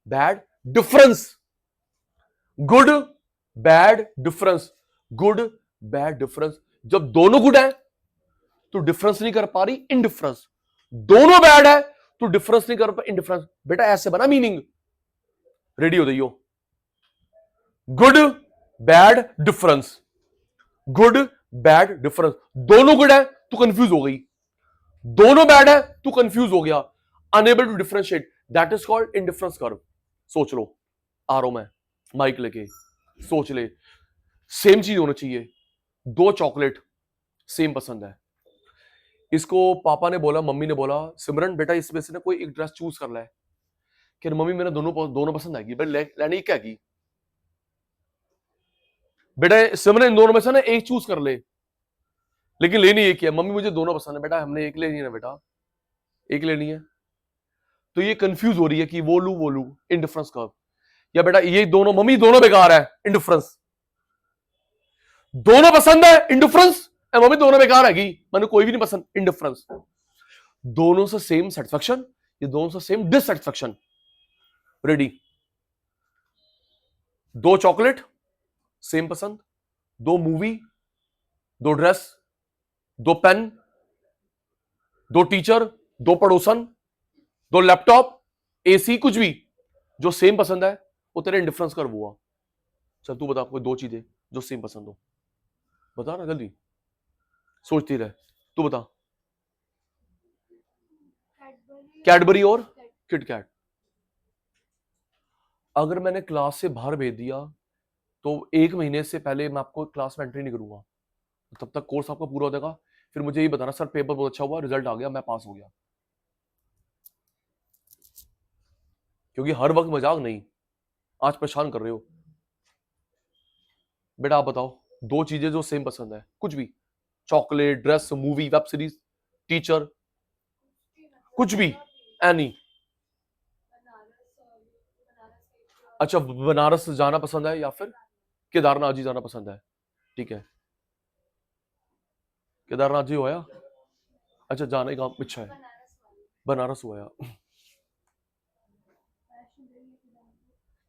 bad difference, good bad difference, good bad difference. जब दोनों गुड है तो डिफरेंस नहीं कर पा रही, इनडिफरेंस। दोनों बैड है तो डिफरेंस नहीं कर पा, इनडिफरेंस। बेटा ऐसे बना मीनिंग, रेडी हो जाइयो। Good bad difference, good bad difference, दोनों गुड है तो कंफ्यूज हो गई, दोनों बैड है तो कंफ्यूज हो गया, unable to differentiate, that is called indifference curve. सोच लो, आ रहा हूं मैं माइक लेके, सोच ले। सेम चीज होना चाहिए, 2 चॉकलेट सेम पसंद है, इसको पापा ने बोला, मम्मी ने बोला सिमरन बेटा इसमें से ना कोई एक ड्रेस चूज कर ले। कि मम्मी मेरे दोनों पसंद आएगी, बट लेनी क्या की बेटा, सिमरन इन दोनों में से ना एक चूज कर ले, लेकिन लेनी एक ही है। मम्मी मुझे दोनों पसंद है बेटा, हमने एक लेनी है ना बेटा, एक लेनी है। तो ये कंफ्यूज हो रही है कि वो लू इंडिफरेंस कर्व, या बेटा ये दोनों, मम्मी दोनों बेकार है इंडिफरेंस, दोनों पसंद है इंडिफरेंस, मम्मी दोनों बेकार है, मैंने कोई भी नहीं पसंद इंडिफरेंस। दोनों से सेम सेटिस्फेक्शन, ये दोनों से सेम डिससेटिस्फेक्शन। रेडी? दो चॉकलेट सेम पसंद, दो मूवी, दो ड्रेस, दो पेन, दो टीचर, दो पड़ोसन, दो लैपटॉप, एसी, कुछ भी जो सेम पसंद है वो तेरे इंडिफरेंस कर हुआ। चल तू बता कोई दो चीजें जो सेम पसंद हो, बता ना जल्दी, सोचती रहे, तू बता। कैडबरी और किटकैट। अगर मैंने क्लास से बाहर भेज दिया तो 1 महीने से पहले मैं आपको क्लास में एंट्री नहीं करूंगा, तब तक कोर्स आपका पूरा हो जाएगा। फिर मुझे ये बताना सर पेपर बहुत अच्छा हुआ, रिजल्ट आ गया, मैं पास हो गया। क्योंकि हर वक्त मजाक नहीं, आज परेशान कर रहे हो बेटा। आप बताओ दो चीजें जो सेम पसंद है, कुछ भी, chocolate, dress, movie, web series, teacher, कुछ भी, एनी। अच्छा, बनारस जाना पसंद है या फिर केदारनाथ जी जाना पसंद है? ठीक है, केदारनाथ जी होया? अच्छा, जाने का इच्छा है, बनारस होया,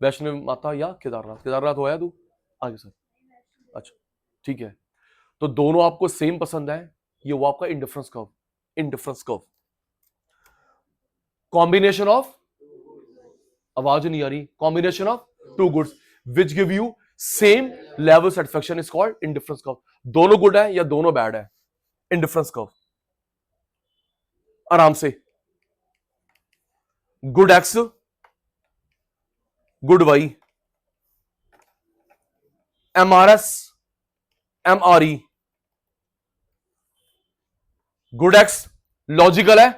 वैष्णो माता या केदारनाथ? केदारनाथ होया तू? आगे सर। अच्छा ठीक है, तो दोनों आपको सेम पसंद है, ये वो आपका indifference curve. Indifference curve combination of, आवाज नहीं आ रही, combination of two goods which give you same level satisfaction is called indifference curve. दोनों गुड है या दोनों बैड है? Indifference curve. आराम से, good X, good Y, MRS, MRE. Good X logical है,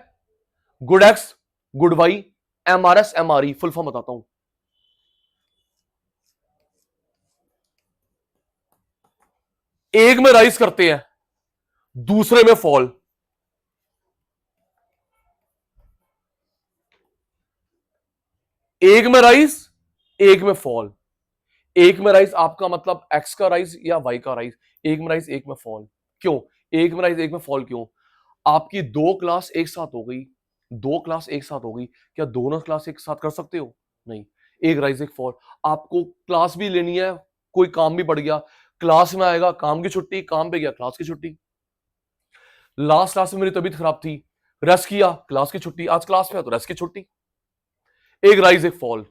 good X, good Y, MRS, MRE. Full form बताता हूं। एक में राइज करते हैं, दूसरे में फॉल। एक में राइज, एक में फॉल। एक में राइज आपका मतलब एक्स का राइज या वाई का राइज, एक में राइज एक में फॉल। क्यों एक में राइज एक में फॉल? क्यों? आपकी दो क्लास एक साथ हो गई, दो क्लास एक साथ हो गई, क्या दोनों क्लास एक साथ कर सकते हो? नहीं, एक राइज एक फॉल। आपको क्लास भी लेनी है, कोई काम भी पड़ गया, क्लास में आएगा, काम की छुट्टी, काम पे गया, क्लास की छुट्टी। लास्ट क्लास में मेरी तबीयत खराब थी, रेस्ट किया, क्लास की छुट्टी, आज क्लास में है तो रेस्ट की छुट्टी। एक राइज एक फॉल।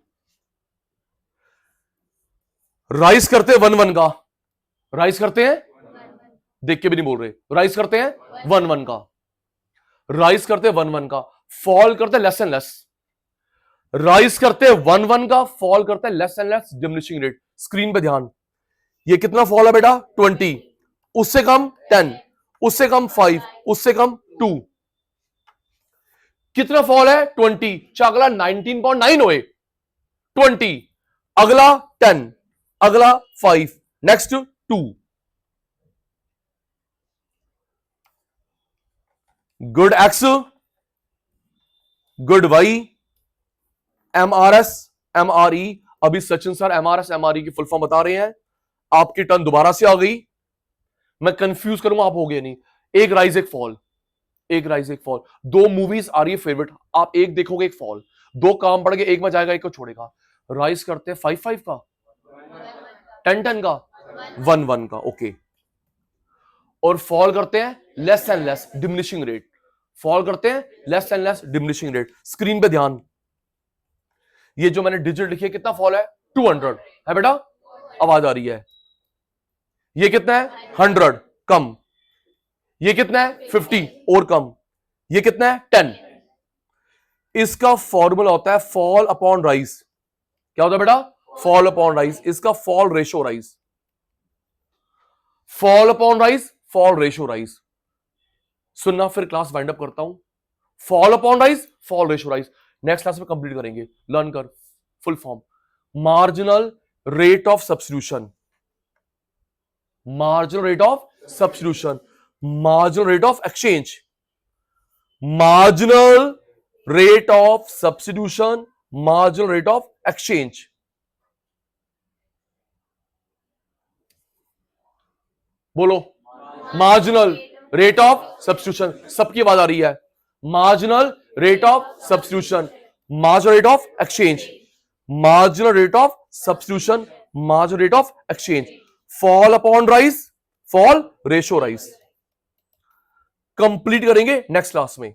राइज करते हैं वन वन का, राइज करते हैं, देख के भी नहीं बोल रहे, राइज करते हैं वन वन का, राइज करते हैं वन वन का, फॉल करते हैं लेस एंड लेस। राइज करते हैं वन वन का, फॉल करते हैं less and less diminishing rate. Screen पे ध्यान, ये कितना फॉल है बेटा? 20, उससे कम 10, उससे कम 5, उससे कम 2। कितना फॉल है? 20। अगला 19.9 होए, 20, अगला 10, अगला 5, next 2। Good X, good Y, MRS, MRE. अभी सचिन सर एमआरएस एमआरई की फुल फॉर्म बता रहे हैं, आपकी टर्न दोबारा से आ गई, मैं कंफ्यूज करूंगा, आप हो गए नहीं। एक राइज एक फॉल, एक राइज एक फॉल। दो मूवीज आ रही है फेवरेट, आप एक देखोगे एक फॉल, दो काम पड़ गए, एक में जाएगा एक को छोड़ेगा। राइज करते हैं 5-5 का, 10-10 का, 1-1 का, ओके। और फॉल करते हैं less and less diminishing rate, fall करते हैं less and less diminishing rate. Screen पे ध्यान, ये जो मैंने डिजिट लिखी है कितना फॉल है? 200 है बेटा, आवाज आ रही है। ये कितना है? 100 कम। ये कितना है? 50 और कम। ये कितना है? 10। इसका फॉर्मूला होता है फॉल अपॉन राइज। क्या होता है बेटा? Fall upon rise. इसका fall ratio rise, fall upon rise, fall ratio rise. सुनना, फिर क्लास वाइंड अप करता हूं। Fall upon rise, fall ratio rise. Next class में कंप्लीट करेंगे, लर्न कर full form. Marginal rate of substitution, marginal rate of substitution, marginal rate of exchange, marginal rate of substitution, marginal rate of exchange। बोलो, marginal rate of substitution, सबकी आवाज आ रही है। marginal rate of substitution, marginal rate of exchange, marginal rate of substitution, marginal rate of exchange। fall upon rise, fall ratio rise। Complete करेंगे next class में।